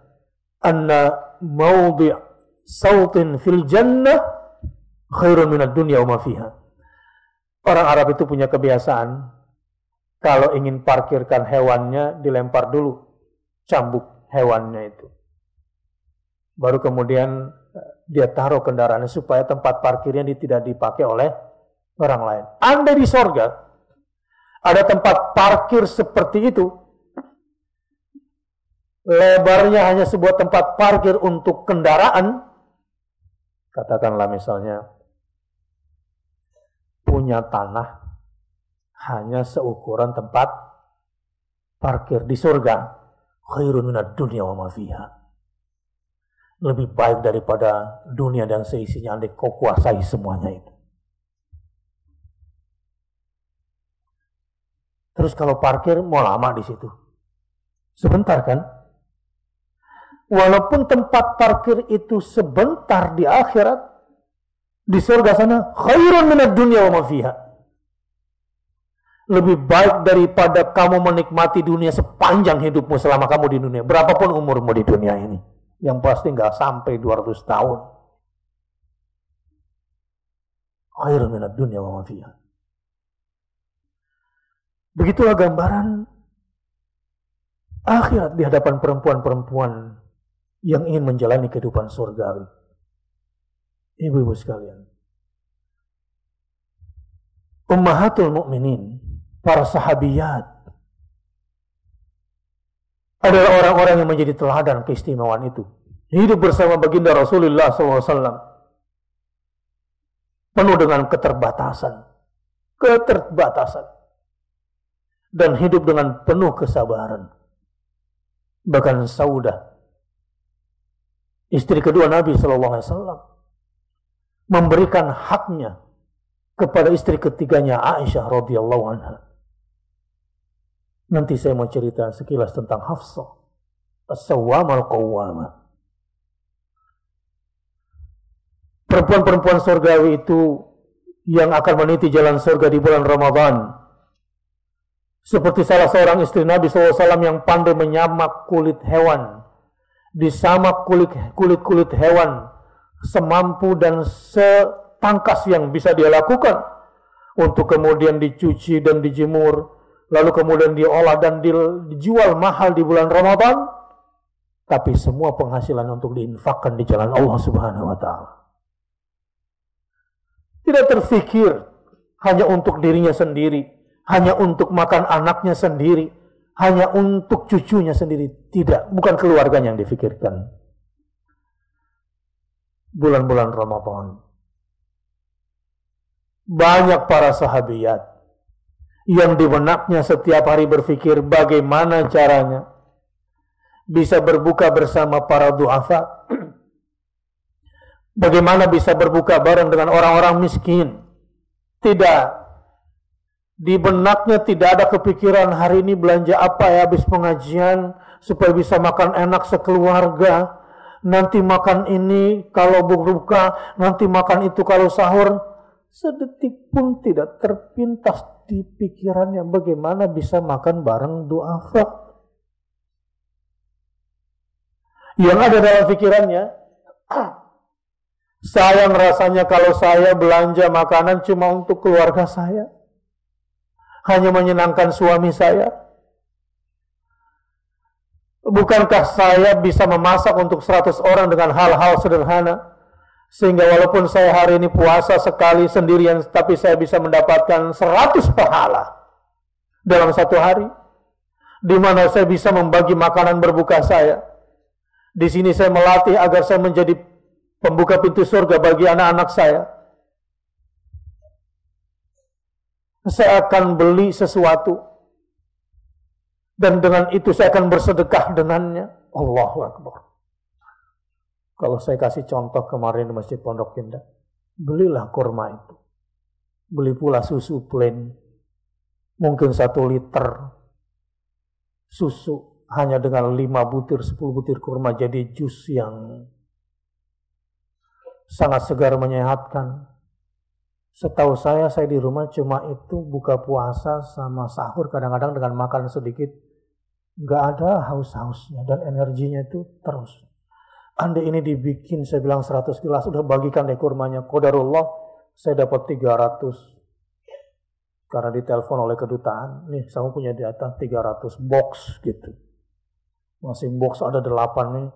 anna maudhi' sautin fil jannah khairun minad dunya wa ma fiha. Orang Arab itu punya kebiasaan, kalau ingin parkirkan hewannya, dilempar dulu cambuk hewannya itu. Baru kemudian dia taruh kendaraannya supaya tempat parkirnya tidak dipakai oleh orang lain. Andai di sorga ada tempat parkir seperti itu, lebarnya hanya sebuah tempat parkir untuk kendaraan, katakanlah misalnya punya tanah hanya seukuran tempat parkir di surga, khairun minad dunya wa ma fiha. Lebih baik daripada dunia dan seisinya andai kau kuasai semuanya itu. Terus kalau parkir mau lama di situ? Sebentar kan? Walaupun tempat parkir itu sebentar di akhirat, di surga sana khairun minad dunya wa ma fiha. Lebih baik daripada kamu menikmati dunia sepanjang hidupmu selama kamu di dunia. Berapapun umurmu di dunia ini. Yang pasti nggak sampai 200 tahun. Khairun minad dunya wa ma fiha. Begitulah gambaran akhirat di hadapan perempuan-perempuan yang ingin menjalani kehidupan surgawi. Ibu-ibu sekalian, ummahatul mukminin, para sahabiyat, adalah orang-orang yang menjadi teladan keistimewaan itu. Hidup bersama baginda Rasulullah SAW, penuh dengan keterbatasan, dan hidup dengan penuh kesabaran. Bahkan Saudah, istri kedua Nabi SAW, memberikan haknya kepada istri ketiganya Aisyah radhiyallahu anha. Nanti saya mau cerita sekilas tentang Hafsah, as-sawwamah al-qawwamah. Perempuan-perempuan surgawi itu yang akan meniti jalan surga di bulan Ramadan. Seperti salah seorang istri Nabi SAW yang pandai menyamak kulit hewan. Disamak kulit hewan semampu dan setangkas yang bisa dia lakukan. Untuk kemudian dicuci dan dijemur. Lalu kemudian diolah dan dijual mahal di bulan Ramadan. Tapi semua penghasilan untuk diinfakkan di jalan Allah Subhanahu wa Ta'ala. Tidak terfikir hanya untuk dirinya sendiri, hanya untuk makan anaknya sendiri, hanya untuk cucunya sendiri. Tidak, bukan keluarganya yang difikirkan. Bulan-bulan Ramadan, banyak para sahabiyat yang di benaknya setiap hari berpikir bagaimana caranya bisa berbuka bersama para du'afa, bagaimana bisa berbuka bareng dengan orang-orang miskin. Tidak, di benaknya tidak ada kepikiran hari ini belanja apa ya habis pengajian supaya bisa makan enak sekeluarga. Nanti makan ini kalau berbuka, nanti makan itu kalau sahur. Sedetik pun tidak terpintas di pikirannya bagaimana bisa makan bareng du'afa. Yang ada dalam pikirannya, sayang rasanya kalau saya belanja makanan cuma untuk keluarga saya, hanya menyenangkan suami saya. Bukankah saya bisa memasak untuk 100 orang dengan hal-hal sederhana, sehingga walaupun saya hari ini puasa sekali sendirian, tapi saya bisa mendapatkan 100 pahala dalam satu hari, di mana saya bisa membagi makanan berbuka saya. Di sini saya melatih agar saya menjadi pembuka pintu surga bagi anak-anak saya. Saya akan beli sesuatu, dan dengan itu saya akan bersedekah dengannya. Allahu Akbar. Kalau saya kasih contoh kemarin di Masjid Pondok Indah, belilah kurma itu. Beli pula susu plain, mungkin 1 liter susu hanya dengan 5 butir, 10 butir kurma jadi jus yang sangat segar menyehatkan. Setahu saya di rumah cuma itu buka puasa sama sahur kadang-kadang dengan makan sedikit. Nggak ada haus-hausnya dan energinya itu terus. Andai ini dibikin, saya bilang 100 gelas, udah bagikan deh kurmanya. Qadarullah, saya dapat 300. Karena ditelepon oleh kedutaan, nih saya punya data 300 box gitu. Masing box ada 8 nih.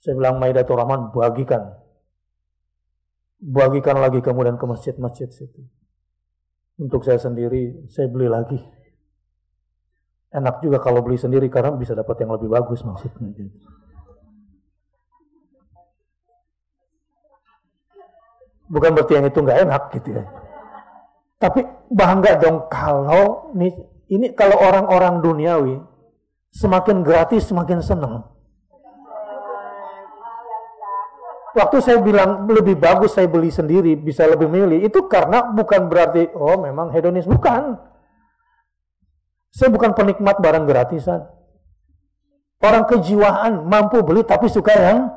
Saya bilang Maidatul Rahman, bagikan. Bagikan lagi kemudian ke masjid-masjid situ. Untuk saya sendiri, saya beli lagi. Enak juga kalau beli sendiri karena bisa dapat yang lebih bagus maksudnya. Bukan berarti yang itu nggak enak gitu ya. Tapi bangga dong kalau ini kalau orang-orang duniawi semakin gratis semakin senang. Waktu saya bilang lebih bagus saya beli sendiri bisa lebih milih itu karena bukan berarti memang hedonis, bukan. Saya bukan penikmat barang gratisan. Orang kejiwaan mampu beli tapi suka yang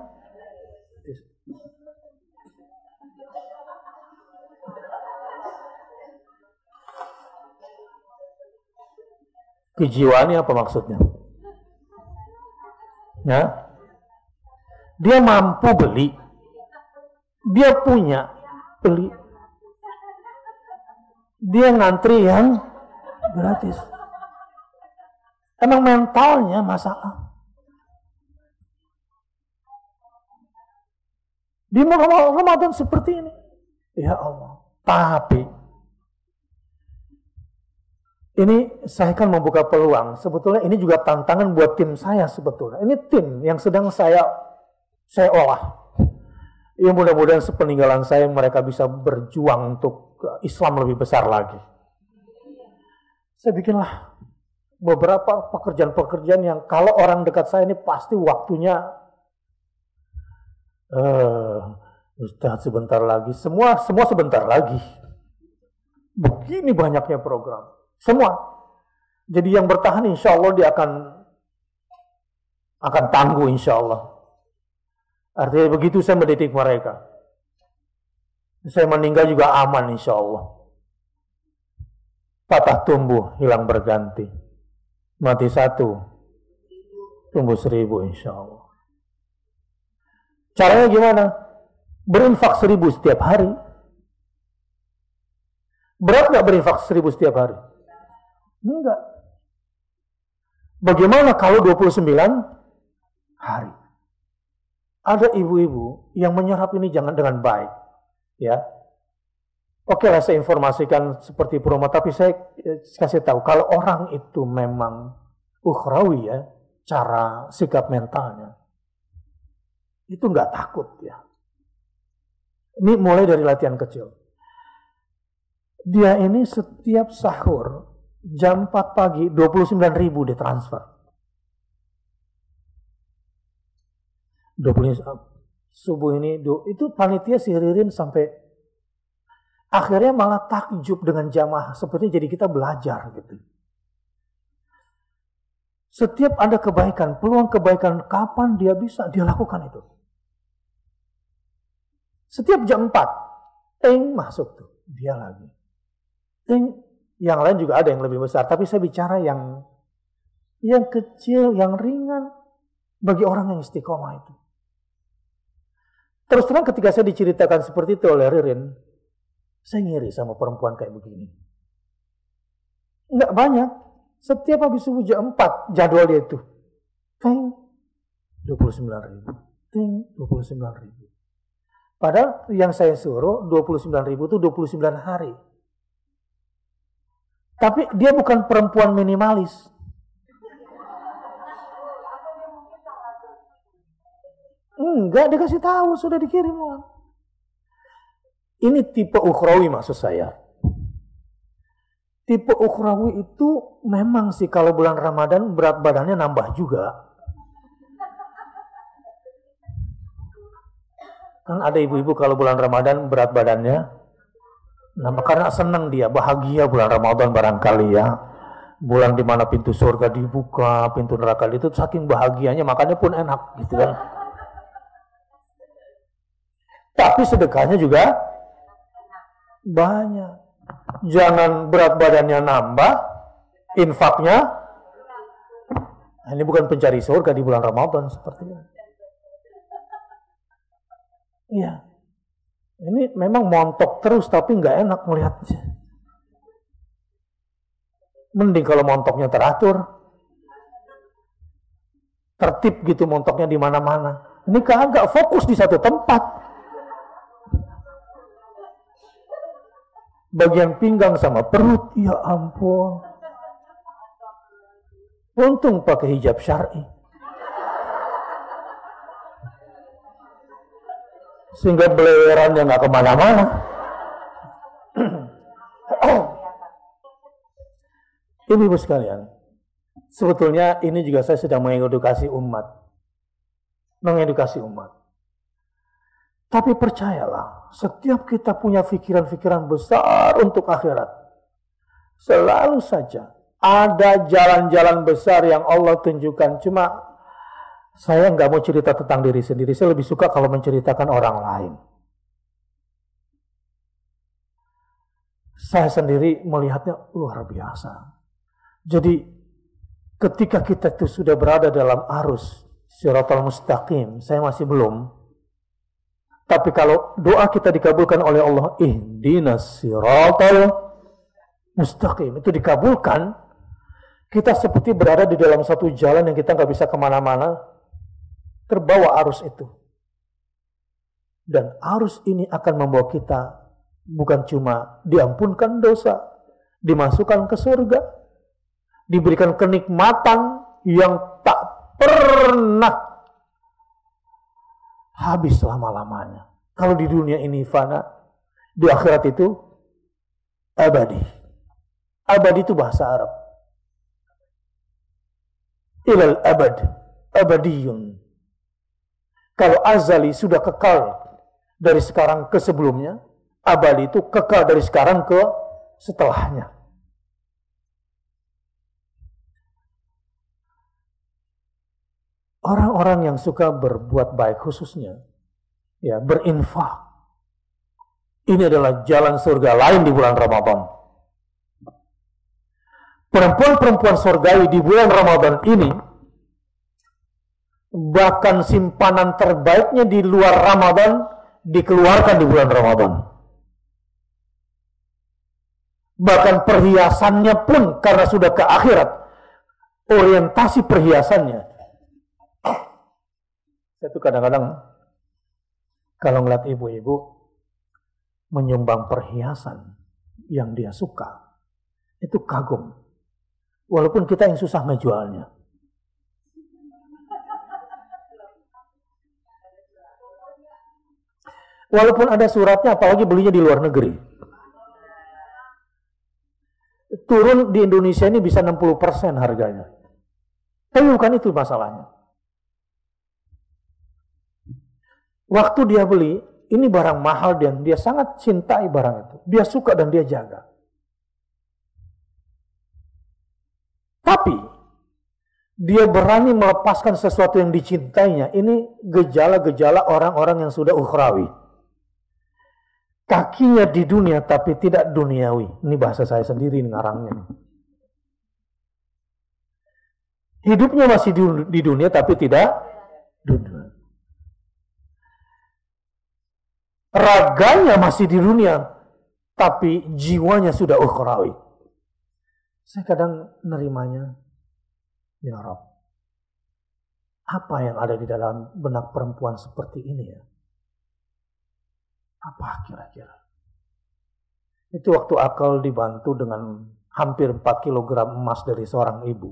kejiwaannya apa maksudnya? Ya. Dia mampu beli. Dia punya beli. Dia ngantri yang gratis. Emang mentalnya masalah. Di Ramadan seperti ini. Ya Allah. Tapi ini saya kan membuka peluang. Sebetulnya ini juga tantangan buat tim saya sebetulnya. Ini tim yang sedang saya olah. Ya mudah-mudahan sepeninggalan saya mereka bisa berjuang untuk Islam lebih besar lagi. Saya bikinlah beberapa pekerjaan-pekerjaan yang kalau orang dekat saya ini pasti waktunya Ustaz sebentar lagi. Semua sebentar lagi. Begini banyaknya program. Semua. Jadi yang bertahan insya Allah dia akan tangguh insya Allah. Artinya begitu saya mendidik mereka. Saya meninggal juga aman insya Allah. Patah tumbuh, hilang berganti. Mati 1, tumbuh 1000 insya Allah. Caranya gimana? Berinfak 1000 setiap hari. Berat gak berinfak 1000 setiap hari? Enggak. Bagaimana kalau 29 hari? Ada ibu-ibu yang menyerap ini jangan dengan baik. Ya. Oke lah saya informasikan seperti promo, tapi saya kasih tahu kalau orang itu memang ukhrawi ya, cara sikap mentalnya itu nggak takut ya. Ini mulai dari latihan kecil. Dia ini setiap sahur jam 4 pagi 29.000 ditransfer. 20 subuh ini itu panitia siririn sampai akhirnya malah takjub dengan jamaah seperti jadi kita belajar gitu. Setiap ada kebaikan, peluang kebaikan kapan dia bisa dia lakukan itu. Setiap jam 4 masuk tuh dia lagi. Yang lain juga ada yang lebih besar, tapi saya bicara yang kecil, yang ringan bagi orang yang istiqomah itu. Terus terang ketika saya diceritakan seperti itu oleh Ririn, saya ngiri sama perempuan kayak begini. Enggak banyak. Setiap habis subuh jam 4 jadwal dia itu. 29.000. 29.000. Padahal yang saya suruh 29.000 itu 29 hari. Tapi dia bukan perempuan minimalis. Enggak, dikasih tahu, sudah dikirim. Ini tipe ukhrawi maksud saya. Tipe ukhrawi itu memang sih kalau bulan Ramadan berat badannya nambah juga. Kan ada ibu-ibu kalau bulan Ramadan berat badannya Nah, karena senang dia, bahagia bulan Ramadan barangkali ya. Bulan di mana pintu surga dibuka, pintu neraka itu saking bahagianya, makannya pun enak gitu kan. Tapi sedekahnya juga banyak. Jangan berat badannya nambah, infaknya. Nah, ini bukan pencari surga di bulan Ramadan seperti ini. Iya. Ini memang montok terus tapi nggak enak melihatnya. Mending kalau montoknya teratur, tertib gitu montoknya di mana-mana. Ini kagak fokus di satu tempat. Bagian pinggang sama perut, ya ampun. Untung pakai hijab syar'i. Sehingga belerannya nggak kemana-mana. Ibu-ibu sekalian, sebetulnya ini juga saya sedang mengedukasi umat. Mengedukasi umat. Tapi percayalah, setiap kita punya pikiran-pikiran besar untuk akhirat. Selalu saja ada jalan-jalan besar yang Allah tunjukkan. Cuma saya nggak mau cerita tentang diri sendiri. Saya lebih suka kalau menceritakan orang lain. Saya sendiri melihatnya luar biasa. Jadi ketika kita itu sudah berada dalam arus Shiratal Mustaqim, saya masih belum. Tapi kalau doa kita dikabulkan oleh Allah, ihdinas Shiratal Mustaqim, itu dikabulkan, kita seperti berada di dalam satu jalan yang kita nggak bisa kemana-mana, terbawa arus itu. Dan arus ini akan membawa kita bukan cuma diampunkan dosa, dimasukkan ke surga, diberikan kenikmatan yang tak pernah habis selama-lamanya. Kalau di dunia ini fana, di akhirat itu abadi. Abadi itu bahasa Arab. Ilal abad, abadiyun. Kalau azali sudah kekal dari sekarang ke sebelumnya, abadi itu kekal dari sekarang ke setelahnya. Orang-orang yang suka berbuat baik khususnya, ya berinfak. Ini adalah jalan surga lain di bulan Ramadan. Perempuan-perempuan surgawi di bulan Ramadan ini, bahkan simpanan terbaiknya di luar Ramadan dikeluarkan di bulan Ramadan. Bahkan perhiasannya pun karena sudah ke akhirat, orientasi perhiasannya. Saya tuh kadang-kadang kalau ngeliat ibu-ibu menyumbang perhiasan yang dia suka, itu kagum. Walaupun kita yang susah ngejualnya. Walaupun ada suratnya, apalagi belinya di luar negeri. Turun di Indonesia ini bisa 60% harganya. Tapi bukan itu masalahnya. Waktu dia beli, ini barang mahal dan dia sangat cintai barang itu. Dia suka dan dia jaga. Tapi, dia berani melepaskan sesuatu yang dicintainya. Ini gejala-gejala orang-orang yang sudah ukhrawi. Kakinya di dunia tapi tidak duniawi. Ini bahasa saya sendiri ngarangnya. Hidupnya masih di dunia tapi tidak dunia. Raganya masih di dunia tapi jiwanya sudah ukhrawi. Saya kadang nerimanya, ya Rabb, apa yang ada di dalam benak perempuan seperti ini ya? Apa kira-kira? Itu waktu akal dibantu dengan hampir 4 kg emas dari seorang ibu.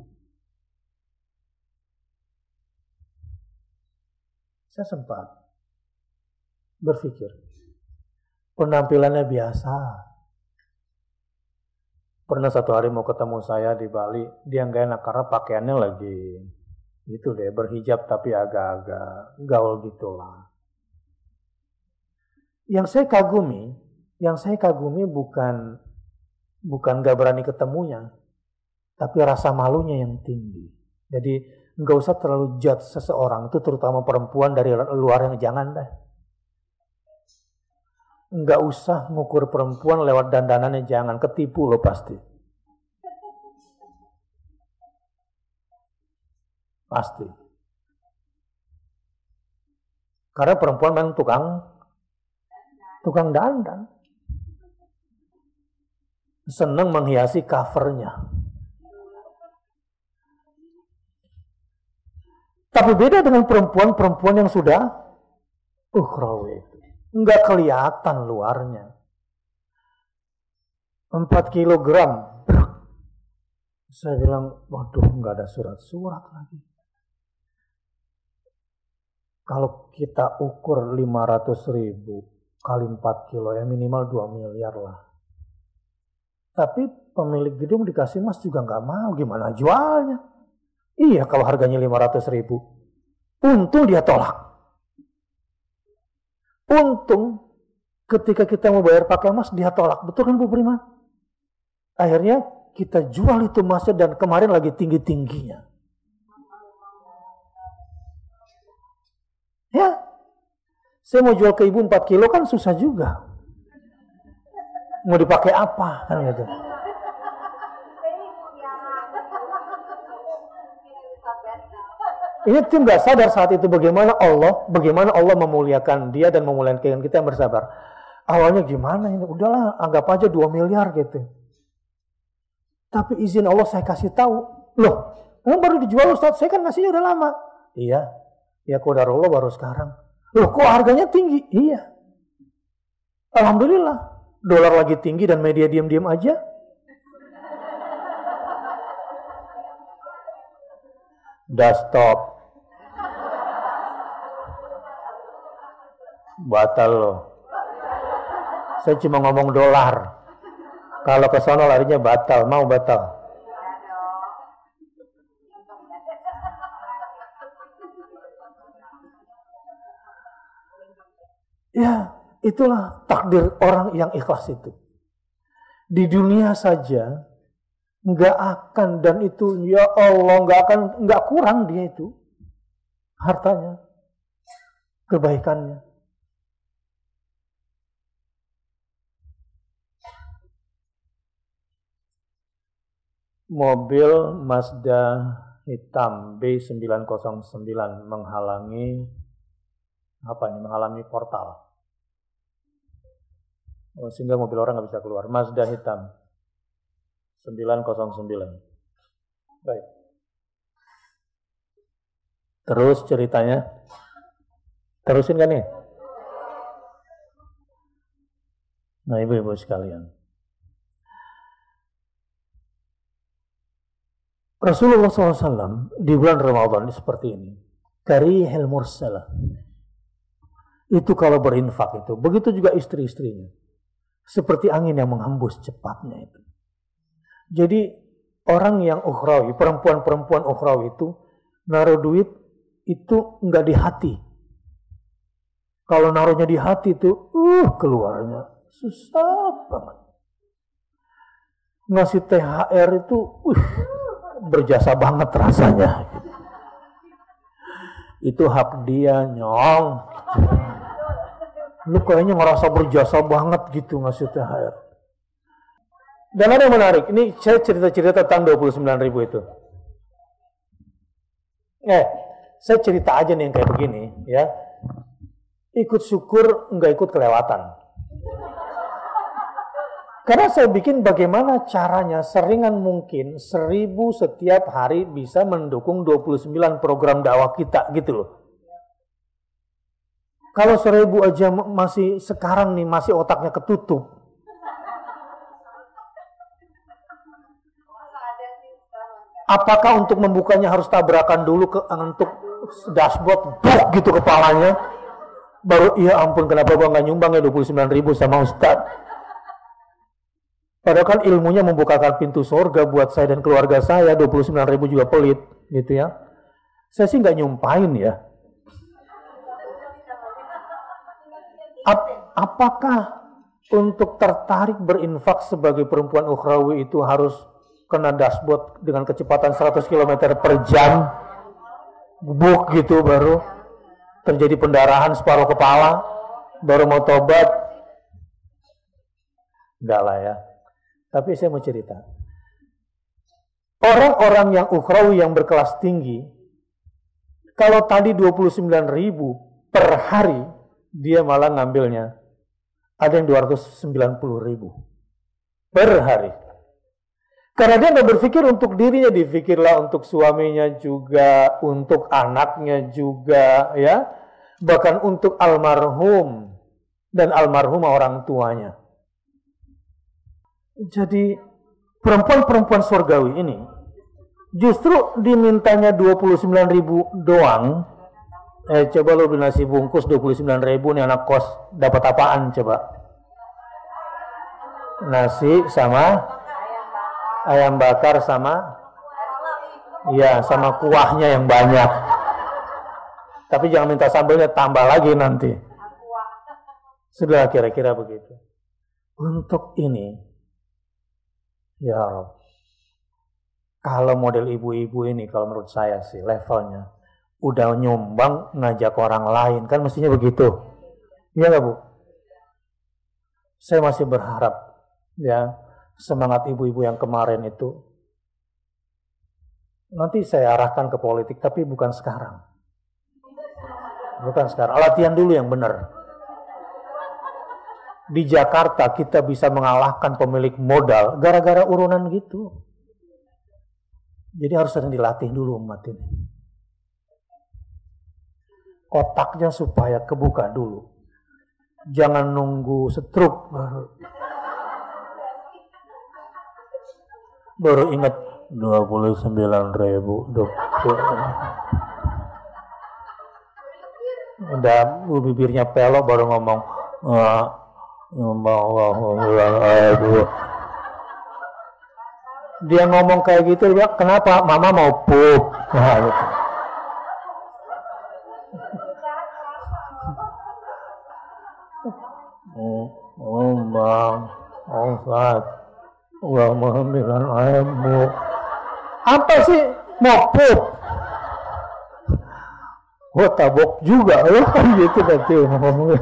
Saya sempat berpikir, penampilannya biasa. Pernah satu hari mau ketemu saya di Bali, dia nggak enak karena pakaiannya lagi gitu deh, berhijab tapi agak-agak gaul gitulah. Yang saya kagumi, Yang saya kagumi bukan gak berani ketemunya, tapi rasa malunya yang tinggi. Jadi nggak usah terlalu judge seseorang itu, terutama perempuan dari luar, yang jangan deh. Nggak usah ngukur perempuan lewat dandanannya, jangan, ketipu lo pasti. Pasti. Karena perempuan memang tukang dandan. Senang menghiasi covernya. Tapi beda dengan perempuan yang sudah ukhrawi itu. Nggak kelihatan luarnya. 4 kilogram. Saya bilang, waduh, nggak ada surat-surat lagi. Kalau kita ukur 500.000 kali 4 kilo, ya minimal 2 miliar lah. Tapi pemilik gedung dikasih emas juga nggak mau, gimana jualnya? Iya, kalau harganya 500.000. Untung dia tolak. Untung ketika kita mau bayar pakai emas, dia tolak. Betul kan Bu Prima? Akhirnya kita jual itu emasnya, dan kemarin lagi tinggi-tingginya. Ya, saya mau jual ke ibu 4 kilo kan susah juga. Mau dipakai apa kan gitu. Ini tim gak sadar saat itu bagaimana Allah memuliakan dia dan memuliakan kita yang bersabar. Awalnya gimana ini? Udahlah, anggap aja 2 miliar gitu. Tapi izin Allah saya kasih tahu. Loh, emang baru dijual Ustaz? Saya kan ngasihnya udah lama. Iya. Ya qadarullah baru sekarang. Loh, kok harganya tinggi? Iya. Alhamdulillah. Dolar lagi tinggi dan media diam-diam aja. Udah stop. Batal loh. Saya cuma ngomong dolar. Kalau ke sono larinya batal, mau batal. Ya, itulah takdir orang yang ikhlas itu. Di dunia saja nggak akan, dan itu ya Allah nggak kurang dia itu hartanya, kebaikannya. Mobil Mazda hitam B909 menghalangi portal. Sehingga mobil orang nggak bisa keluar. Mazda hitam 909. Baik. Terus ceritanya. Terusin kan nih? Nah, ibu-ibu sekalian. Rasulullah SAW di bulan Ramadan seperti ini. Karihil mursalah. Itu kalau berinfak itu. Begitu juga istri-istrinya. Seperti angin yang menghembus cepatnya itu. Jadi orang yang ukhrawi, perempuan-perempuan ukhrawi itu naruh duit itu enggak di hati. Kalau naruhnya di hati itu, keluarnya susah banget. Ngasih THR itu, berjasa banget rasanya. Itu hak dia, nyong. Lu kayaknya ngerasa berjasa banget gitu ngasih THR. Dan ada yang menarik, ini saya cerita-cerita tentang 29.000 itu. Saya cerita aja nih yang kayak begini, ya. Ikut syukur, enggak ikut kelewatan. Karena saya bikin bagaimana caranya seringan mungkin 1.000 setiap hari bisa mendukung 29 program dakwah kita gitu loh. Kalau 1.000 aja masih sekarang nih masih otaknya ketutup. Apakah untuk membukanya harus tabrakan dulu untuk dashboard gitu kepalanya? Baru ya ampun kenapa gua nggak nyumbang ya 29.000 sama Ustadz? Padahal kan ilmunya membukakan pintu surga buat saya dan keluarga saya, 29.000 juga pelit, gitu ya. Saya sih nggak nyumpain ya. Apakah untuk tertarik berinfak sebagai perempuan ukhrawi itu harus kena dashboard dengan kecepatan 100 km per jam, buk gitu, baru terjadi pendarahan separuh kepala, baru mau tobat. Enggak lah ya. Tapi saya mau cerita. Orang-orang yang ukhrawi yang berkelas tinggi, kalau tadi 29.000 per hari, dia malah ngambilnya ada yang 290.000 per hari. Karena dia nggak berpikir untuk dirinya, dipikirlah untuk suaminya juga, untuk anaknya juga, ya, bahkan untuk almarhum dan almarhumah orang tuanya. Jadi perempuan-perempuan surgawi ini justru dimintanya 29.000 doang. Coba lo beli nasi bungkus 29.000 nih, anak kos dapat apaan coba? Nasi sama ayam bakar sama sama kuahnya yang banyak. Tapi jangan minta sambelnya, tambah lagi nanti. Sudah kira-kira begitu. Untuk ini, ya Rob, kalau model ibu-ibu ini, kalau menurut saya sih levelnya udah nyumbang ngajak orang lain, kan mestinya begitu. Iya nggak Bu? Saya masih berharap ya semangat ibu-ibu yang kemarin itu nanti saya arahkan ke politik, tapi bukan sekarang. Bukan sekarang. Latihan dulu yang benar. Di Jakarta kita bisa mengalahkan pemilik modal gara-gara urunan gitu. Jadi harus sering dilatih dulu umat ini. Otaknya supaya kebuka dulu. Jangan nunggu stroke baru ingat 29.000. Udah bibirnya pelok baru ngomong dia ngomong kayak gitu, ya kenapa? Mama mau pup. Nah, gitu. Bang, Ustaz, gua mau ambilan ayammu. Apa sih mau pup? Gua tabok juga, gitu nanti ngomongnya.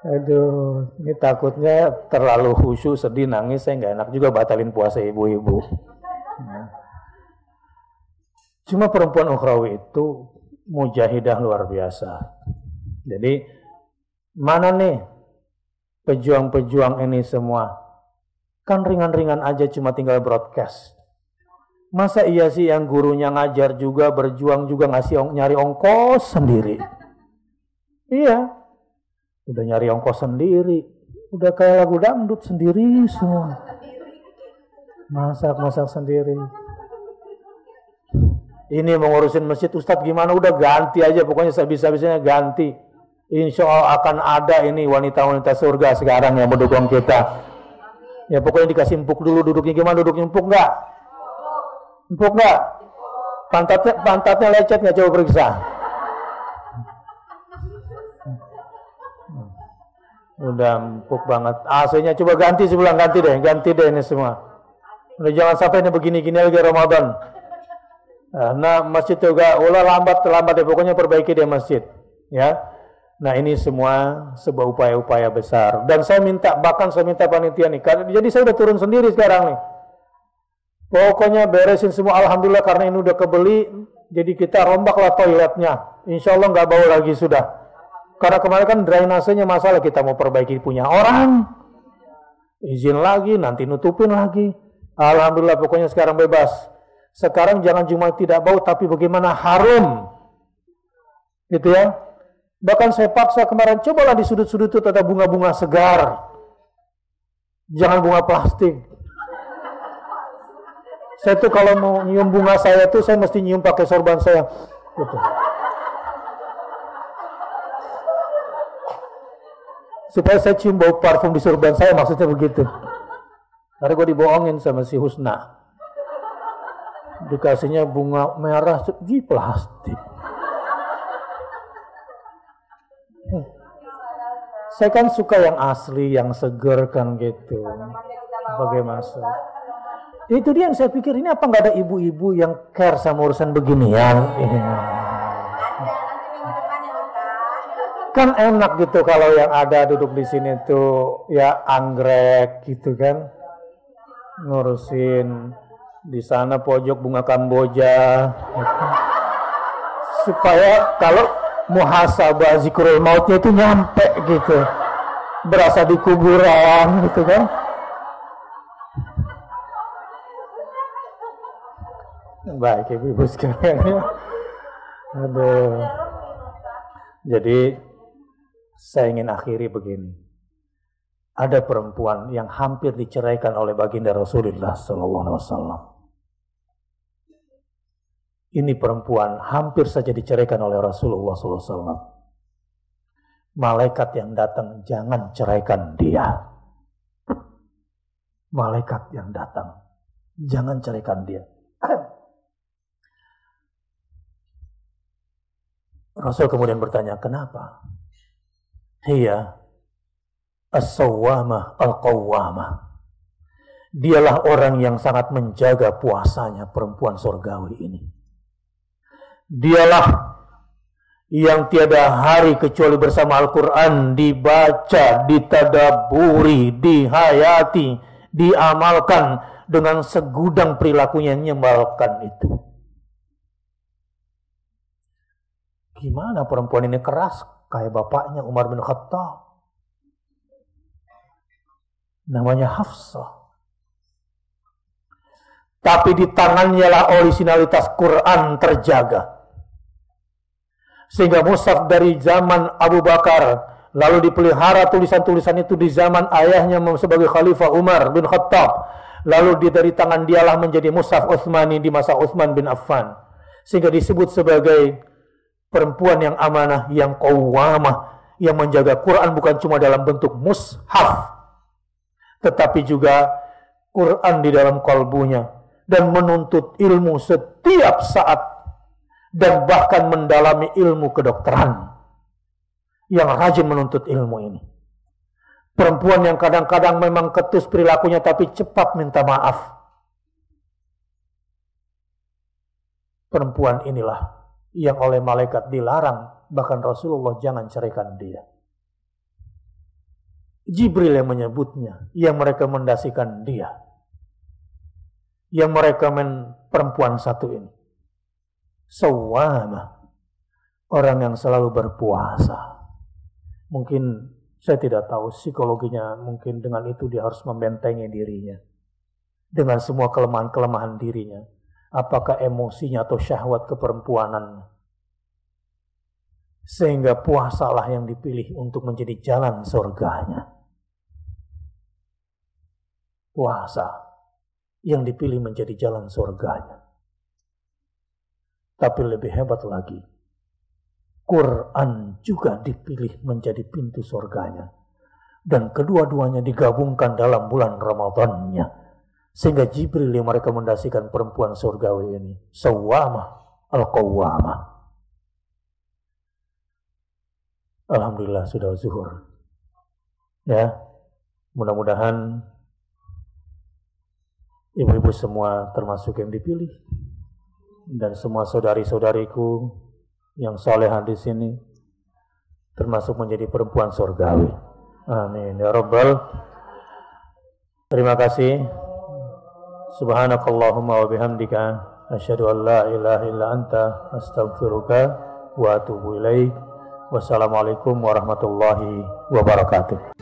Aduh, ini takutnya terlalu khusyuk, sedih, nangis, saya nggak enak juga batalin puasa ibu-ibu. Nah. Cuma perempuan ukhrawi itu mujahidah luar biasa. Jadi mana nih pejuang-pejuang ini semua? Kan ringan-ringan aja, cuma tinggal broadcast. Masa iya sih yang gurunya ngajar juga, berjuang juga, nyari ongkos sendiri? Iya. Udah nyari ongkos sendiri, udah kayak lagu dangdut sendiri semua. Masak sendiri. Ini mau ngurusin masjid, Ustadz gimana? Udah ganti aja, pokoknya sebisa-bisanya ganti. Insya Allah akan ada ini wanita-wanita surga sekarang yang mendukung kita. Ya pokoknya dikasih empuk dulu, duduknya gimana? Duduknya empuk nggak? Empuk nggak? Pantatnya lecet nggak? Coba periksa. Udah empuk banget. AC-nya coba ganti sebelah, ganti deh ini semua. Udah jangan sampai ini begini-gini lagi Ramadan. Nah masjid juga lambat deh, pokoknya perbaiki deh masjid. Ya. Nah ini semua sebuah upaya-upaya besar. Dan saya minta panitia nih. Jadi saya udah turun sendiri sekarang nih. Pokoknya beresin semua, alhamdulillah karena ini udah kebeli. Jadi kita rombaklah toiletnya. Insya Allah nggak bau lagi sudah. Karena kemarin kan drainasenya masalah, kita mau perbaiki punya orang. Izin lagi, nanti nutupin lagi. Alhamdulillah pokoknya sekarang bebas. Sekarang jangan cuma tidak bau, tapi bagaimana harum. Gitu ya. Bahkan saya paksa kemarin, cobalah di sudut-sudut itu ada bunga-bunga segar. Jangan bunga plastik. Saya tuh kalau mau nyium bunga saya tuh, saya mesti nyium pakai sorban saya. Gitu. Supaya saya cium bau parfum di sorban saya, maksudnya begitu. Karena gue dibohongin sama si Husna. Dikasihnya bunga merah, di plastik. Saya kan suka yang asli, yang seger kan gitu. Bagaimana? Itu dia yang saya pikir, ini apa nggak ada ibu-ibu yang care sama urusan beginian? Kan enak gitu kalau yang ada duduk di sini tuh ya anggrek gitu kan, ngurusin di sana pojok bunga kamboja, gitu. Supaya kalau muhasabah zikrul mautnya itu nyampe gitu, berasa di kuburan gitu kan. Baik ibu-ibu sekalian ya. Aduh. Jadi saya ingin akhiri begini. Ada perempuan yang hampir diceraikan oleh baginda Rasulullah SAW. Ini perempuan hampir saja diceraikan oleh Rasulullah SAW. Malaikat yang datang, jangan ceraikan dia. Malaikat yang datang, jangan ceraikan dia. Rasul kemudian bertanya, kenapa? Hiya as-sawwamah al-qawwamah. Dialah orang yang sangat menjaga puasanya, perempuan surgawi ini. Dialah yang tiada hari kecuali bersama Al-Quran dibaca, ditadaburi, dihayati, diamalkan dengan segudang perilakunya yang menyebalkan itu. Gimana perempuan ini keras kayak bapaknya Umar bin Khattab. Namanya Hafsah. Tapi di tangannya lah originalitas Quran terjaga. Sehingga mushaf dari zaman Abu Bakar lalu dipelihara tulisan-tulisan itu di zaman ayahnya sebagai Khalifah Umar bin Khattab. Lalu dari tangan dialah menjadi mushaf Utsmani di masa Utsman bin Affan. Sehingga disebut sebagai perempuan yang amanah, yang qawwamah, yang menjaga Quran bukan cuma dalam bentuk mushaf, tetapi juga Quran di dalam kalbunya, dan menuntut ilmu setiap saat, dan bahkan mendalami ilmu kedokteran, yang rajin menuntut ilmu ini. Perempuan yang kadang-kadang memang ketus perilakunya, tapi cepat minta maaf. Perempuan inilah yang oleh malaikat dilarang, bahkan Rasulullah jangan ceraikan dia. Jibril yang menyebutnya, yang merekomendasikan dia, yang merekomen perempuan satu ini. Sawwamah, orang yang selalu berpuasa. Mungkin saya tidak tahu psikologinya, mungkin dengan itu dia harus membentengi dirinya dengan semua kelemahan-kelemahan dirinya. Apakah emosinya atau syahwat keperempuanan, sehingga puasalah yang dipilih untuk menjadi jalan surganya. Puasa yang dipilih menjadi jalan surganya. Tapi lebih hebat lagi, Quran juga dipilih menjadi pintu surganya. Dan kedua-duanya digabungkan dalam bulan Ramadannya. Sehingga Jibril yang merekomendasikan perempuan surgawi ini, sawwamah al-qawwamah. Alhamdulillah sudah zuhur. Ya, mudah-mudahan ibu-ibu semua termasuk yang dipilih, dan semua saudari-saudariku yang salehah di sini termasuk menjadi perempuan surgawi. Amin ya rabbal. Terima kasih. Subhanakallahumma wa bihamdika asyhadu an la ilaha illa anta astaghfiruka wa atubu ilaik. Wassalamualaikum warahmatullahi wabarakatuh.